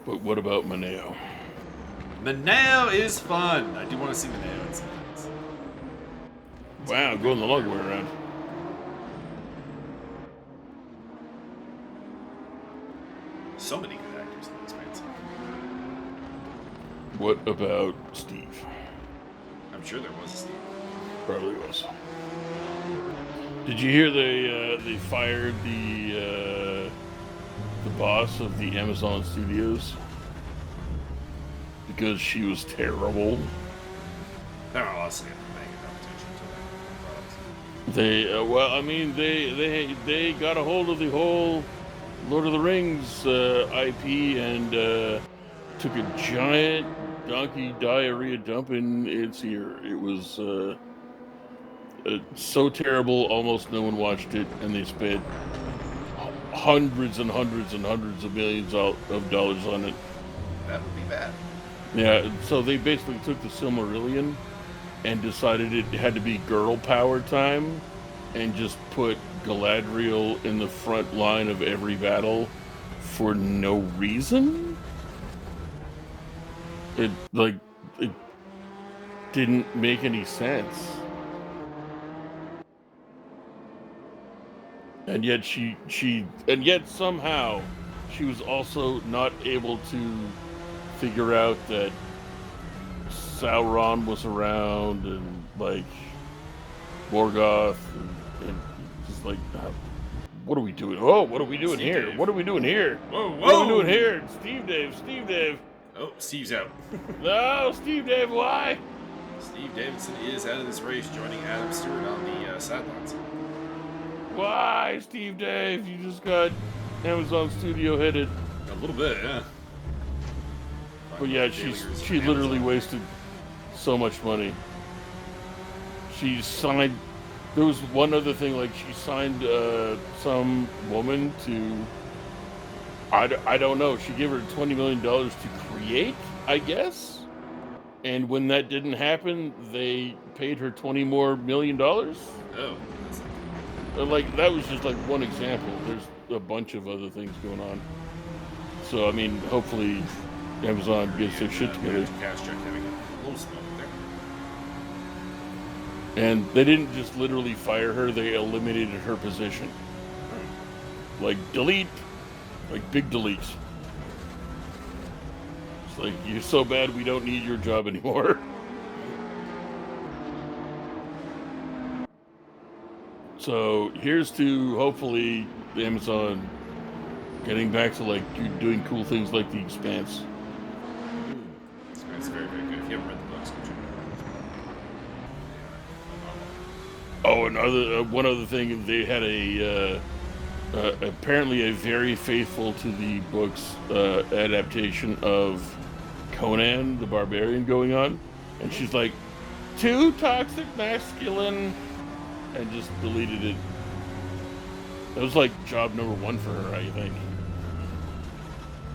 Speaker 1: But what about Maneo?
Speaker 2: Maneo is fun. I do want to see Maneo in some things.
Speaker 1: Wow, going the long way around.
Speaker 2: So many good actors in The Expanse.
Speaker 1: What about Steve?
Speaker 2: I'm sure there was a Steve.
Speaker 1: Probably was. Did you hear they fired the boss of the Amazon Studios because she was terrible?
Speaker 2: They're not honestly paying enough attention to that.
Speaker 1: They well, I mean, they got a hold of the whole Lord of the Rings IP and took a giant donkey diarrhea dump in its ear. It was so terrible, almost no one watched it, and they spent hundreds and hundreds and hundreds of millions of dollars on it.
Speaker 2: That would be bad.
Speaker 1: Yeah, so they basically took the Silmarillion and decided it had to be girl power time, and just put Galadriel in the front line of every battle for no reason. It didn't make any sense. And yet somehow she was also not able to figure out that Sauron was around, and like Morgoth, and just like, what are we doing? Oh, what are we doing here?
Speaker 2: Dave.
Speaker 1: What are we doing here?
Speaker 2: Whoa,
Speaker 1: What are we doing here? Steve Dave.
Speaker 2: Oh, Steve's out.
Speaker 1: No, Steve Dave, why?
Speaker 2: Steve Davidson is out of this race, joining Adam Stewart on the sidelines.
Speaker 1: Why, Steve Dave? You just got Amazon Studio headed.
Speaker 2: A little bit, yeah.
Speaker 1: But yeah, she literally wasted so much money. She signed. There was one other thing, like she signed some woman to. I don't know. She gave her $20 million to create, I guess. And when that didn't happen, they paid her $20 million more.
Speaker 2: Oh.
Speaker 1: Like, that was just like one example. There's a bunch of other things going on. So I mean, hopefully Amazon gets their shit together.
Speaker 2: Cash check having a little smoke there.
Speaker 1: And they didn't just literally fire her, they eliminated her position. Like, delete. Like, big delete. It's like, you're so bad we don't need your job anymore. So here's to hopefully Amazon getting back to like doing cool things like The Expanse.
Speaker 2: It's very, very good. If you haven't read the books, go check it out.
Speaker 1: Oh, another one other thing, they had apparently a very faithful to the books adaptation of Conan the Barbarian going on, and she's like, too toxic masculine, and just deleted it. That was like job number 1 for her, I think,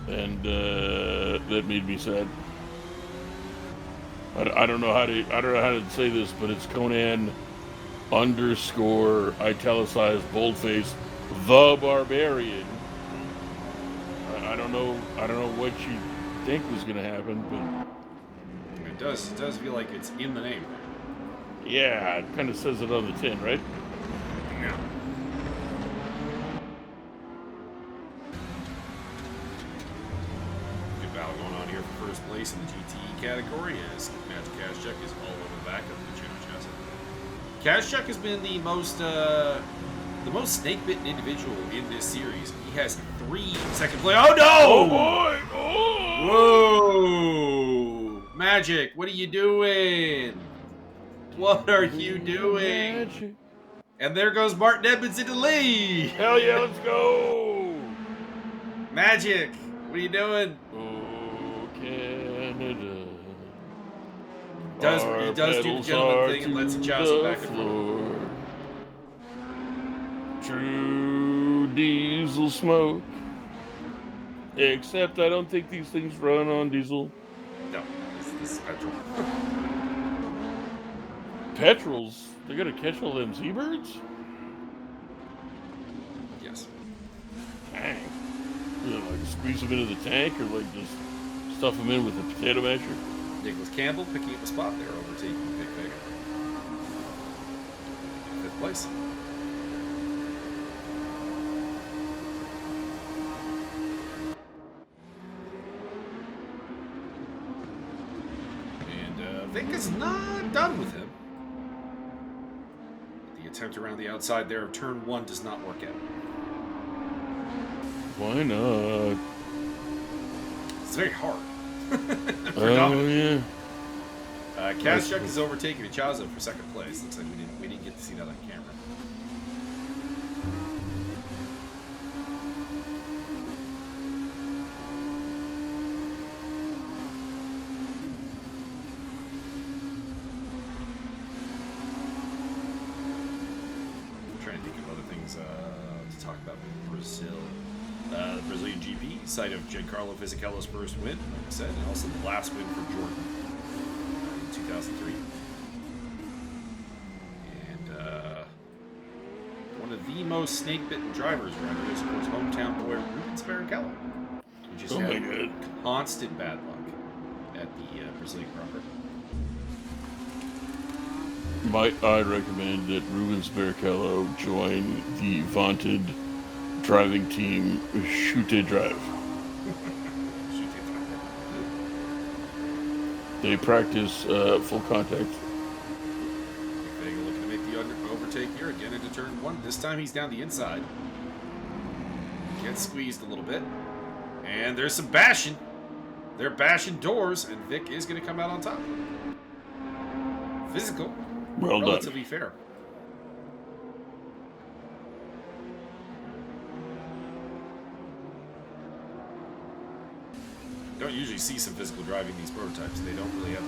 Speaker 1: and that made me sad. I don't know how to say this, but it's Conan _ italicized boldface the Barbarian. I don't know what you think was gonna happen, but
Speaker 2: It does feel like it's in the name.
Speaker 1: yeah, it kind of says it on the tin, right?
Speaker 2: Yeah. Good battle going on here for first place in the GTE category as Magic Kazchuk is all over the back of the challenge chassis. Kazchuk has been the most snake-bitten individual in this series. He has 3 second place. Oh no!
Speaker 1: Oh boy! Oh!
Speaker 2: Whoa! Magic, what are you doing? What are you doing?
Speaker 1: Magic.
Speaker 2: And there goes Martin Edmonds into the lead.
Speaker 1: Hell yeah, let's go!
Speaker 2: Magic, what are you doing?
Speaker 1: Oh, Canada.
Speaker 2: He does do the gentleman thing and lets it jostle back and forth.
Speaker 1: True diesel smoke. Except I don't think these things run on diesel.
Speaker 2: No, this is petrol.
Speaker 1: Petrols? They're gonna catch all them seabirds?
Speaker 2: Yes.
Speaker 1: Dang. Like squeeze them into the tank or like just stuff them in with a potato masher?
Speaker 2: Nicholas Campbell picking up a spot there, overtaking Vic Vega. 5th place. And Vic is not done with him. The attempt around the outside there of turn 1 does not work out.
Speaker 1: Why not?
Speaker 2: It's very hard.
Speaker 1: Oh, yeah.
Speaker 2: Kazchuk is overtaking Chazo for 2nd place. Looks like we didn't get to see that on camera. I'm trying to think of other things to talk about with Brazil. The Brazilian GP, site of Giancarlo Fisichella's first win, like I said, and also the last win for Jordan in 2003. And one of the most snake-bitten drivers around here is, of course, hometown boy Rubens Barrichello, who just had constant bad luck at the Brazilian Grand Prix.
Speaker 1: Might I recommend that Rubens Barrichello join the vaunted driving team Chute Drive. They practice full contact.
Speaker 2: Vega looking to make the overtake here again into turn 1. This time he's down the inside. Gets squeezed a little bit. And there's some bashing. They're bashing doors, and Vic is going to come out on top. Physical.
Speaker 1: Well done.
Speaker 2: Relatively fair. Don't usually see some physical driving these prototypes. They don't really have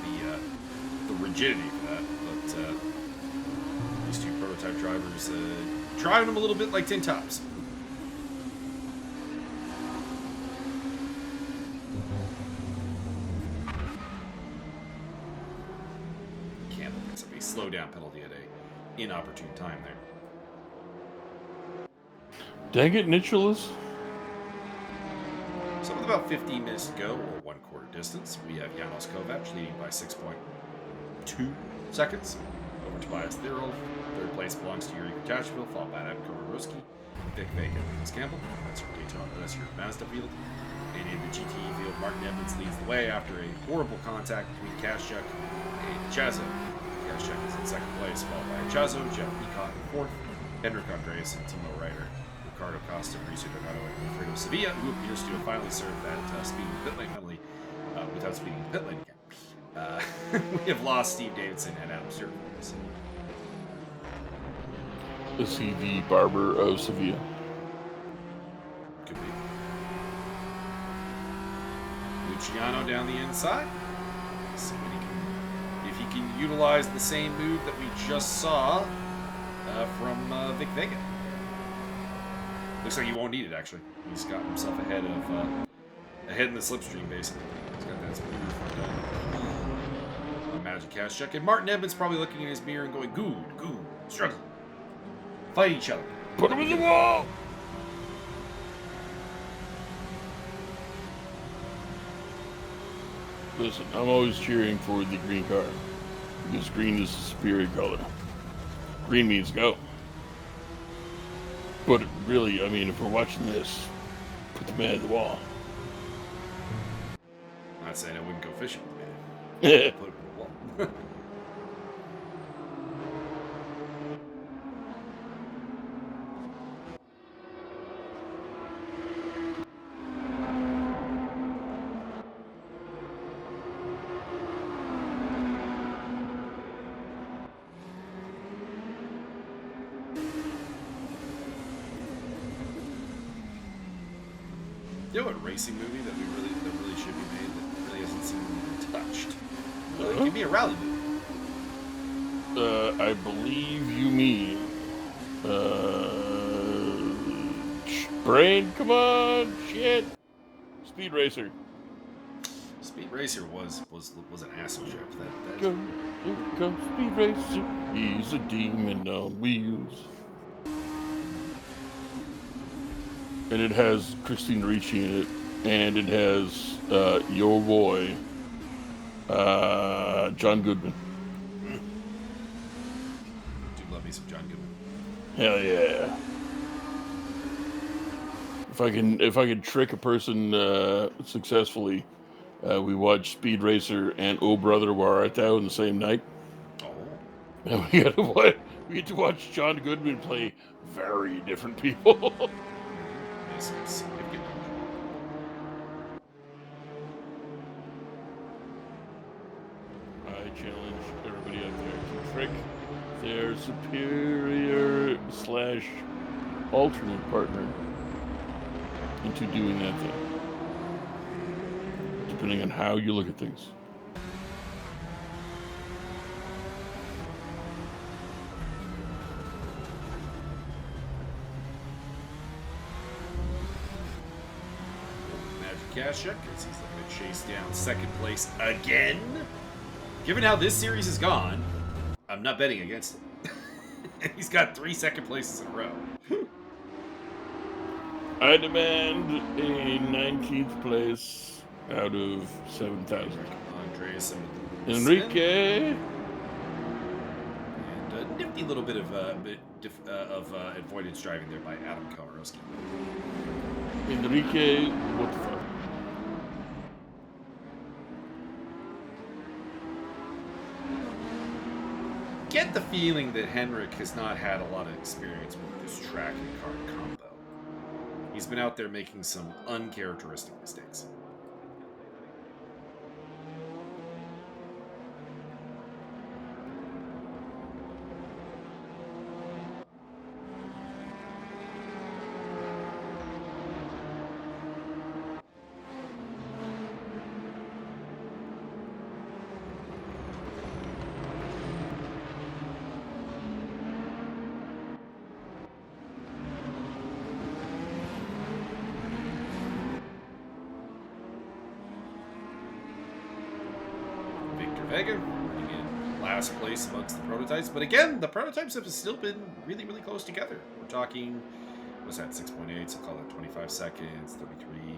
Speaker 2: the rigidity for that. But these two prototype drivers driving them a little bit like tin tops. Campbell picks up a slow down penalty at a inopportune time there.
Speaker 1: Dang it, Nicholas.
Speaker 2: So with about 15 minutes to go, or 1/4 distance, we have Janos Kovac leading by 6.2 seconds over Tobias Thirol. 3rd place belongs to Yuri Kutashville, followed by Adam Kowarowski, Vic Vega, and Nicholas Campbell. That's your Daytona, that's your Mazda field. And in the GTE field, Martin Evans leads the way after a horrible contact between Kazchuk and Chazo. Kazchuk is in 2nd place, followed by Chazo, Jeff Peacock in 4th, Hendrik Andreas, and Timo Reiter. Ricardo Costa, Mauricio Donato, and Alfredo Sevilla, who appears to have finally served that speeding pit lane penalty without speeding the pit lane again. We have lost Steve Davidson and Adam Stewart.
Speaker 1: Is he the barber of Sevilla?
Speaker 2: Could be. Luciano down the inside. See if he can utilize the same move that we just saw from Vic Vega. Looks like he won't need it, actually. He's got himself ahead in the slipstream, basically. He's got that smooth done. A Magic Kazchuk. And Martin Evans probably looking in his mirror and going, good, struggle. Fight each other.
Speaker 1: Put him in the wall! Listen, I'm always cheering for the green car. Because green is the superior color. Green means go. But really, I mean, if we're watching this, put the man in the wall.
Speaker 2: Not saying I wouldn't go fishing with the man. Put him in the wall. You know what racing movie that really should be made that really hasn't seen touched? It could be a rally movie.
Speaker 1: I believe you mean Brain, come on, shit. Speed Racer.
Speaker 2: Speed Racer was an asshole joke. That's
Speaker 1: Go, go, Speed Racer. He's a demon on wheels. And it has Christine Ricci in it, and it has your boy, John Goodman.
Speaker 2: do love me some John Goodman.
Speaker 1: Hell yeah! If I can trick a person successfully, we watch Speed Racer and Oh Brother Where Art Thou in the same night.
Speaker 2: Oh,
Speaker 1: And we get to watch John Goodman play very different people.
Speaker 2: there's some significant.
Speaker 1: I challenge everybody out there to trick their superior / alternate partner into doing that thing, depending on how you look at things.
Speaker 2: Magic cash check as he's looking to chase down second place again. Given how this series has gone, I'm not betting against it. He's got 3 second places in a row.
Speaker 1: I demand a 19th place out of 7,000.
Speaker 2: Andreas
Speaker 1: Enrique.
Speaker 2: And a nifty little bit of avoidance driving there by Adam Kowarowski.
Speaker 1: Enrique, what the fuck?
Speaker 2: Get the feeling that Henrik has not had a lot of experience with this track and car combo. He's been out there making some uncharacteristic mistakes. Vega running in last place amongst the prototypes, but again, the prototypes have still been really, really close together. We're talking, what's that, 6.8, so call that 25 seconds, 33,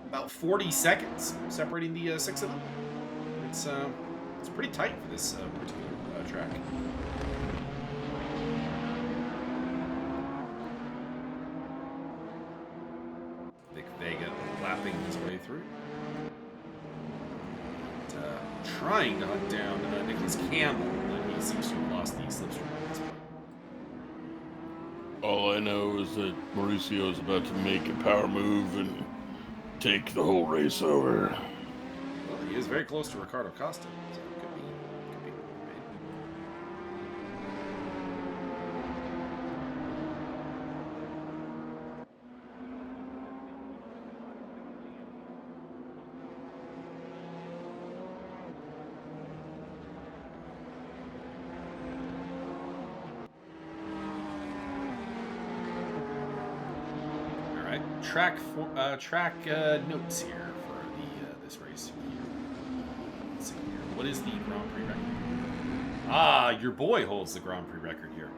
Speaker 2: about 40 seconds separating the 6 of them. It's pretty tight for this particular track. Vic Vega lapping his way through. Trying to hunt down Nicholas Campbell, but he seems to have lost the slipstream at this point.
Speaker 1: All I know is that Mauricio is about to make a power move and take the whole race over.
Speaker 2: Well, he is very close to Ricardo Costa, so it could be made. Track notes here for the this race. Let's see here. What is the Grand Prix record? Ah, your boy holds the Grand Prix record here.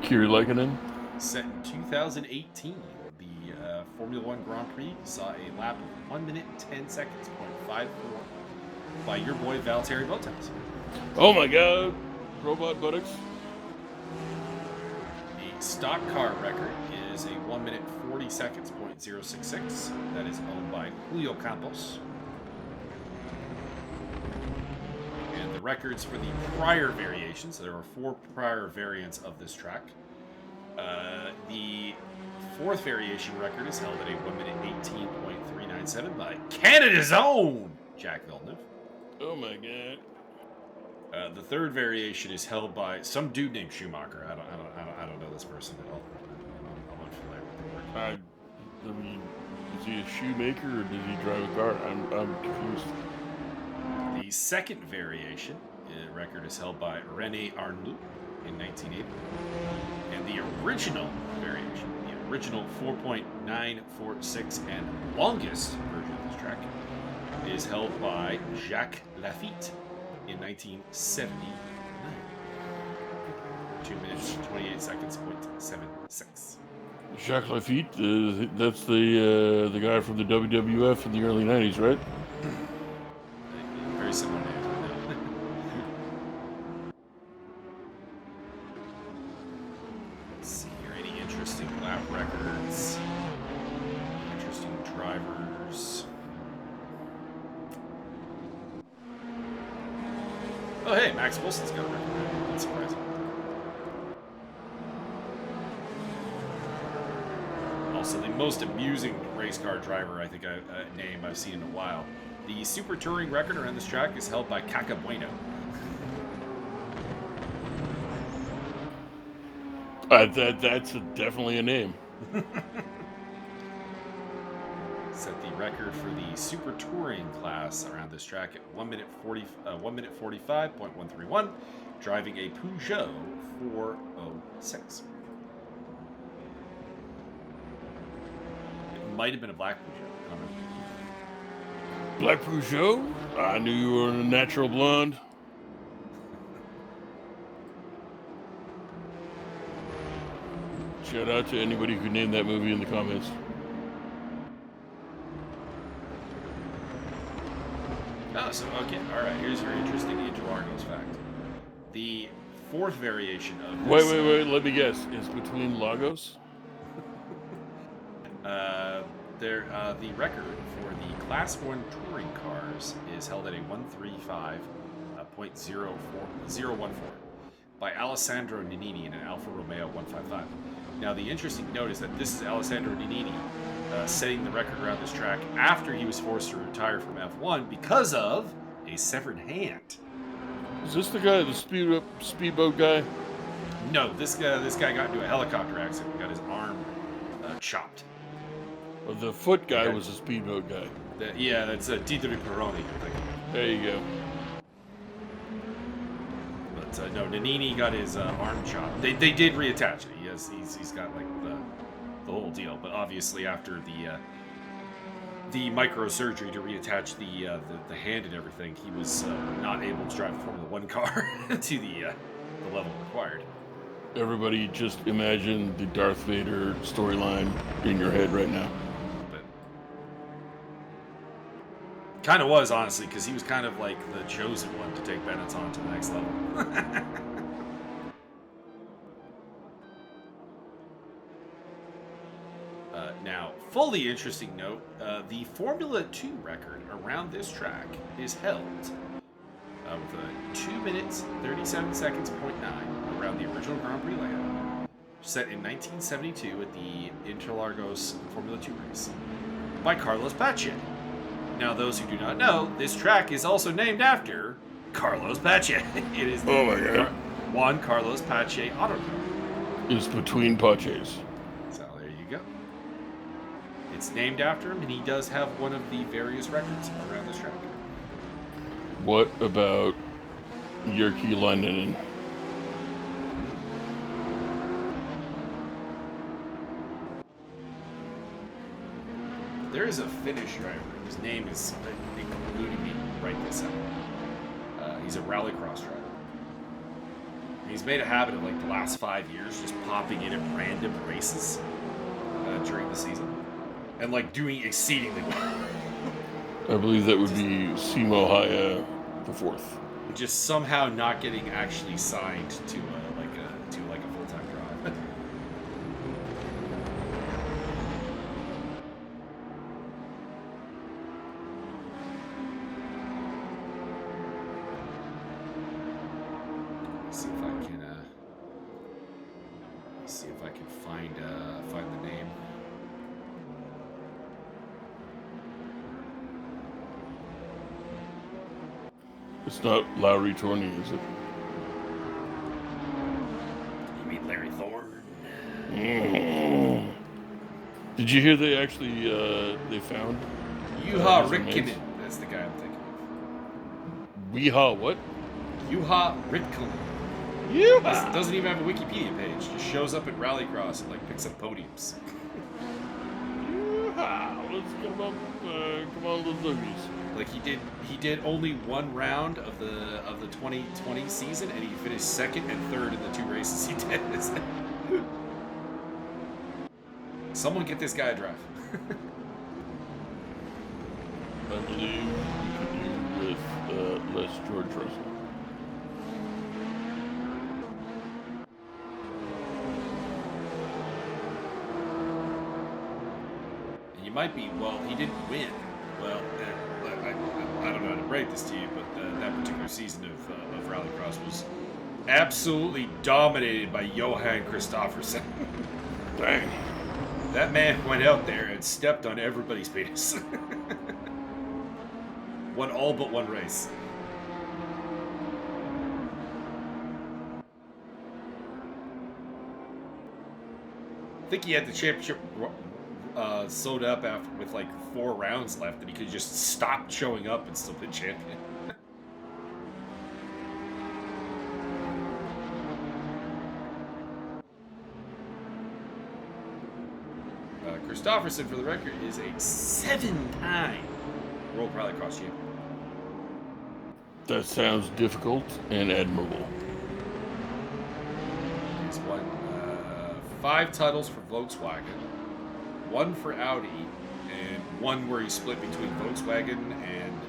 Speaker 1: Kiri Lekkinen.
Speaker 2: Set in 2018, the Formula One Grand Prix saw a lap of 1 minute 10 seconds, 0.54, by your boy Valtteri Bottas.
Speaker 1: Oh my God, robot buttocks.
Speaker 2: Stock car record is a 1 minute 40 seconds, 0.066. That is owned by Julio Campos. And the records for the prior variations, there are 4 prior variants of this track. The 4th variation record is held at a 1 minute 18.397 by Canada's own Jack Villeneuve.
Speaker 1: Oh my God.
Speaker 2: The 3rd variation is held by some dude named Schumacher. I don't know this person at all. I'm unfamiliar with their work.
Speaker 1: I mean, is he a shoemaker or did he drive a car? I'm confused.
Speaker 2: The 2nd variation record is held by René Arnoux in 1980, and the original variation, the original 4.946 and longest version of this track is held by Jacques Lafitte in 1979. 2 minutes, 28 seconds, 0.76.
Speaker 1: Jacques Lafitte, that's the guy from the WWF in the early 90s, right?
Speaker 2: Very similar names, but no. Let's see here. Any interesting lap records? Interesting drivers? Oh, hey, Max Wilson's got a record. That's surprising. Also, the most amusing race car driver I think name I've seen in a while. The Super Touring record around this track is held by Caca Bueno.
Speaker 1: That's definitely a name.
Speaker 2: Set the record for the Super Touring class around this track at 1 minute 45.131, driving a Peugeot 406. It might have been a black Peugeot. I don't know.
Speaker 1: Black Peugeot? I knew you were a natural blonde. Shout out to anybody who named that movie in the comments.
Speaker 2: Oh, so, okay, alright, here's your interesting Interlagos fact. The fourth variation of this...
Speaker 1: Wait, let me guess. It's between Lagos?
Speaker 2: The record for the Class 1 touring cars is held at a 135.014 by Alessandro Nannini in an Alfa Romeo 155. Now, the interesting note is that this is Alessandro Nannini setting the record around this track after he was forced to retire from F1 because of a severed hand.
Speaker 1: Is this the guy, the speedboat guy?
Speaker 2: No, this guy got into a helicopter accident and got his arm chopped.
Speaker 1: Well, the foot guy was a speedboat guy.
Speaker 2: Yeah, that's Tito Peroni, I think.
Speaker 1: There you go.
Speaker 2: But no, Nannini got his arm chopped. They did reattach it. He's got like the whole deal. But obviously after the microsurgery to reattach the hand and everything, he was not able to drive a Formula 1 car to the level required.
Speaker 1: Everybody just imagine the Darth Vader storyline in your head right now.
Speaker 2: Kind of was, honestly, because he was kind of like the chosen one to take Benetton to the next level. Now, fully interesting note, the Formula 2 record around this track is held with a 2 minutes, 37 seconds, 0.9 around the original Grand Prix layout, set in 1972 at the Interlagos Formula 2 race by Carlos Pache. Now, those who do not know, this track is also named after Carlos Pache. It is the Juan Carlos Pache Autodrome.
Speaker 1: It's between Paches.
Speaker 2: So there you go. It's named after him, and he does have one of the various records around this track.
Speaker 1: What about Jyrki Leinonen?
Speaker 2: There is a Finnish driver whose name is eluding me right this second. He's a rallycross driver. He's made a habit of like the last 5 years just popping in at random races during the season and like doing exceedingly well.
Speaker 1: I believe that would be Simo Haya the fourth.
Speaker 2: Just somehow not getting actually signed to a full-time drive. See if I can find the name.
Speaker 1: It's not Lowry Torney, is it?
Speaker 2: You mean Larry Thorne?
Speaker 1: Mm. Did you hear they actually they found
Speaker 2: Juha Räikkönen? That's the guy I'm thinking of.
Speaker 1: Juha what?
Speaker 2: Juha Räikkönen. Doesn't even have a Wikipedia page. Just shows up at Rallycross and like picks up podiums.
Speaker 1: Let's get him up. Come on, little doggies.
Speaker 2: Like he did only one round of the 2020 season, and he finished second and third in the 2 races he did. Someone get this guy a drive.
Speaker 1: I believe we could do with less George Russell.
Speaker 2: And you might be, well, he didn't win. Well, I don't know how to break this to you, but that particular season of Rallycross was absolutely dominated by Johan Kristoffersen.
Speaker 1: Dang.
Speaker 2: That man went out there and stepped on everybody's penis. Won all but one race. I think he had the championship sewed up after with like 4 rounds left, and he could just stop showing up and still be champion. Kristoffersen, for the record, is a 7-time World Rallycross champion.
Speaker 1: That sounds difficult and admirable.
Speaker 2: He's won 5 titles for Volkswagen, 1 for Audi, and 1 where he split between Volkswagen and...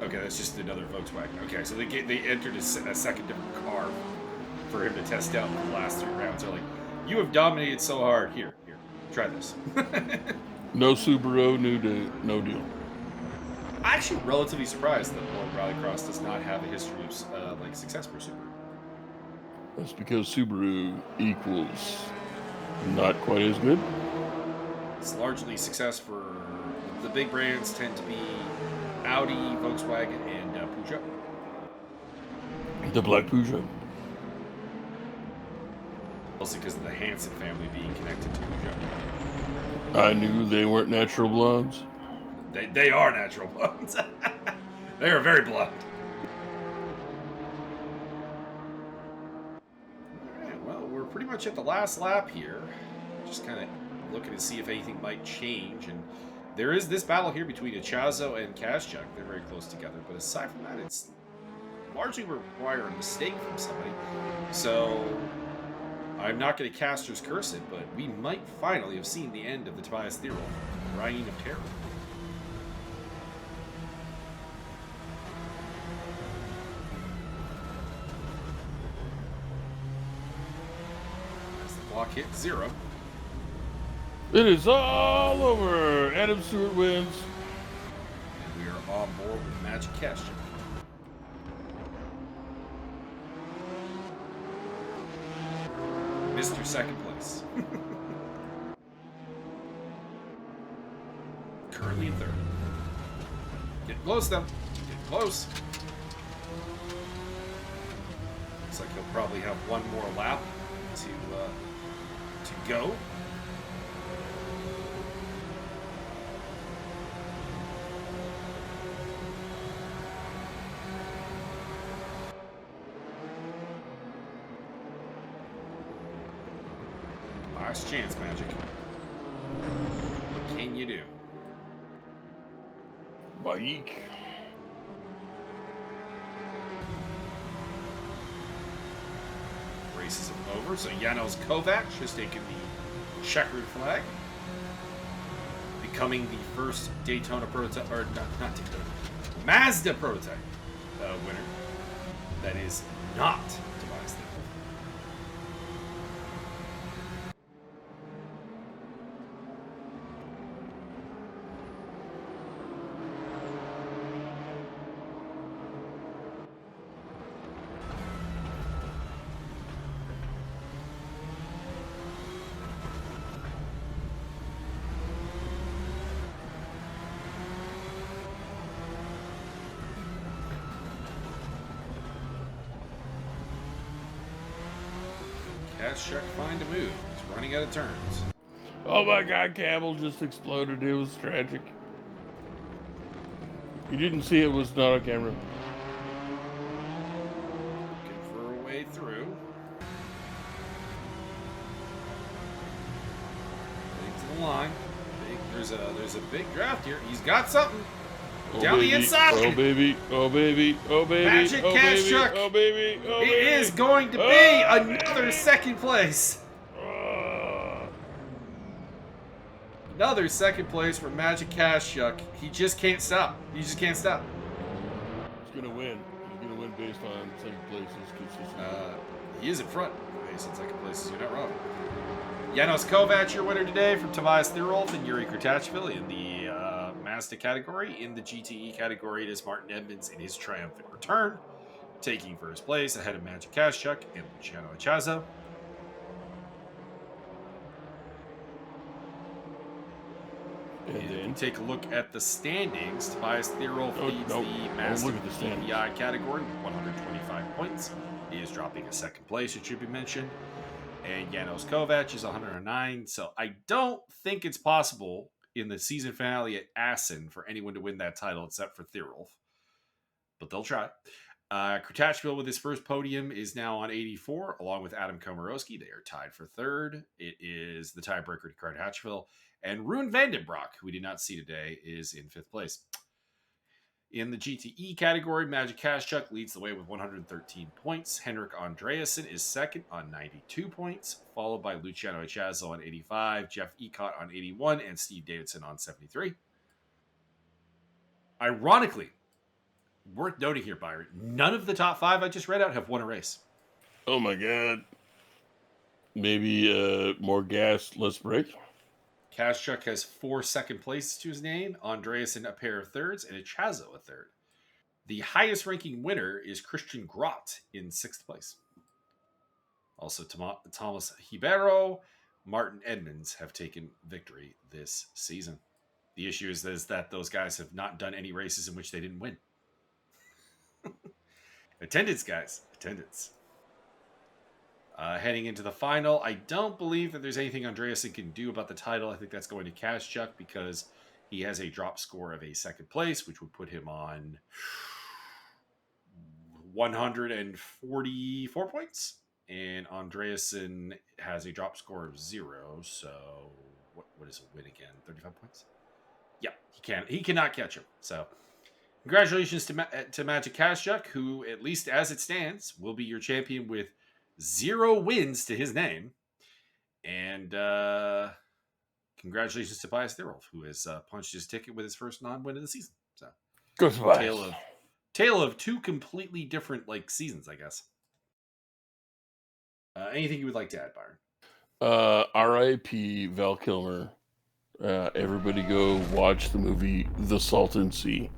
Speaker 2: Okay, that's just another Volkswagen. Okay, so they entered a second different car for him to test out in the last 3 rounds. They're like, you have dominated so hard. Here, try this.
Speaker 1: No Subaru, no deal.
Speaker 2: I'm actually relatively surprised that World Rallycross does not have a history of like success for Subaru.
Speaker 1: That's because Subaru equals not quite as good.
Speaker 2: It's largely success for the big brands tend to be Audi, Volkswagen, and Peugeot.
Speaker 1: The black Peugeot.
Speaker 2: Mostly because of the Hansen family being connected to Peugeot.
Speaker 1: I knew they weren't natural blondes.
Speaker 2: They are natural blondes. They are very blonde. Alright, well, we're pretty much at the last lap here. Just kind of looking to see if anything might change. And there is this battle here between Ichazo and Kaszczuk. They're very close together. But aside from that, it's largely require a mistake from somebody. So I'm not going to Caster's curse it, but we might finally have seen the end of the Tobias Thierol reign of terror. As the clock hits 0.
Speaker 1: It is all over. Adam Stewart wins.
Speaker 2: And we are on board with Magic Kaszczuk. Mr. Second place. Currently in 3rd. Getting close, though. Getting close. Looks like he'll probably have 1 more lap to go. Last chance, Magic. What can you do?
Speaker 1: Mike.
Speaker 2: Races are over, so Janos Kovac has taken the checkered flag, becoming the first Daytona prototype, or not Daytona, Mazda prototype winner. That is not Tobias Thierol. Kaszczuk find a move. He's running out of turns.
Speaker 1: Oh my God, Campbell just exploded. It was tragic. You didn't see it, was not on camera.
Speaker 2: Looking for a way through. the line. There's a big draft here. He's got something.
Speaker 1: Oh,
Speaker 2: Down
Speaker 1: baby.
Speaker 2: the inside.
Speaker 1: Oh, baby. Oh, baby. Oh, baby.
Speaker 2: Magic
Speaker 1: oh,
Speaker 2: cash
Speaker 1: baby.
Speaker 2: truck.
Speaker 1: Oh, baby. Oh,
Speaker 2: It
Speaker 1: baby.
Speaker 2: is going to be
Speaker 1: Oh,
Speaker 2: another
Speaker 1: baby.
Speaker 2: second place.
Speaker 1: Oh.
Speaker 2: Another second place for Magic Cash Truck. He just can't stop. He just can't stop.
Speaker 1: He's going to win. He's going to win based on second places consistently.
Speaker 2: He is in front. Based on second places, you're not wrong. Janos Kovac, your winner today from Tobias Thierolf and Yuri Kurtachvili in the Mazda category. In the GTE category, it is Martin Edmonds in his triumphant return, taking first place ahead of Magic Kashchuk and Luciano Echazo. And then take a look at the standings. Tobias Thierolf leads the Mazda DPI category with 125 points. He is dropping a second place, it should be mentioned. And Janos Kovac is 109. So I don't think it's possible in the season finale at Assen for anyone to win that title except for Thierolf. But they'll try. Kurtachvili with his first podium is now on 84, along with Adam Komorowski. They are tied for third. It is the tiebreaker to Kurtachvili. And Ruben Vandenbroek, who we did not see today, is in fifth place. In the GTE category, Magic Kashchuk leads the way with 113 points. Henrik Andreasen is second on 92 points, followed by Luciano Echazo on 85, Jeff Ecott on 81, and Steve Davidson on 73. Ironically, worth noting here, Byron, none of the top five I just read out have won a race.
Speaker 1: Oh my God. Maybe more gas, less brake?
Speaker 2: Kashchuk has 4 second places to his name, Andreasen a pair of thirds, and Echazo a third. The highest ranking winner is Christian Grott in 6th place. Also, Thomas Ribeiro, Martin Edmonds have taken victory this season. The issue is that those guys have not done any races in which they didn't win. Attendance, guys. Attendance. Heading into the final, I don't believe that there's anything Andreasen can do about the title. I think that's going to Kashchuk because he has a drop score of a second place, which would put him on 144 points. And Andreasen has a drop score of 0. So what is a win again? 35 points? Yeah, he cannot catch him. So congratulations to Magic Kashchuk, who, at least as it stands, will be your champion with 0 wins to his name. And congratulations to Tobias Thierolf, who has punched his ticket with his first non-win of the season. So
Speaker 1: good
Speaker 2: tale of 2 completely different seasons, I guess. Anything you would like to add, Byron?
Speaker 1: R.I.P. Val Kilmer. Everybody go watch the movie The Salton Sea.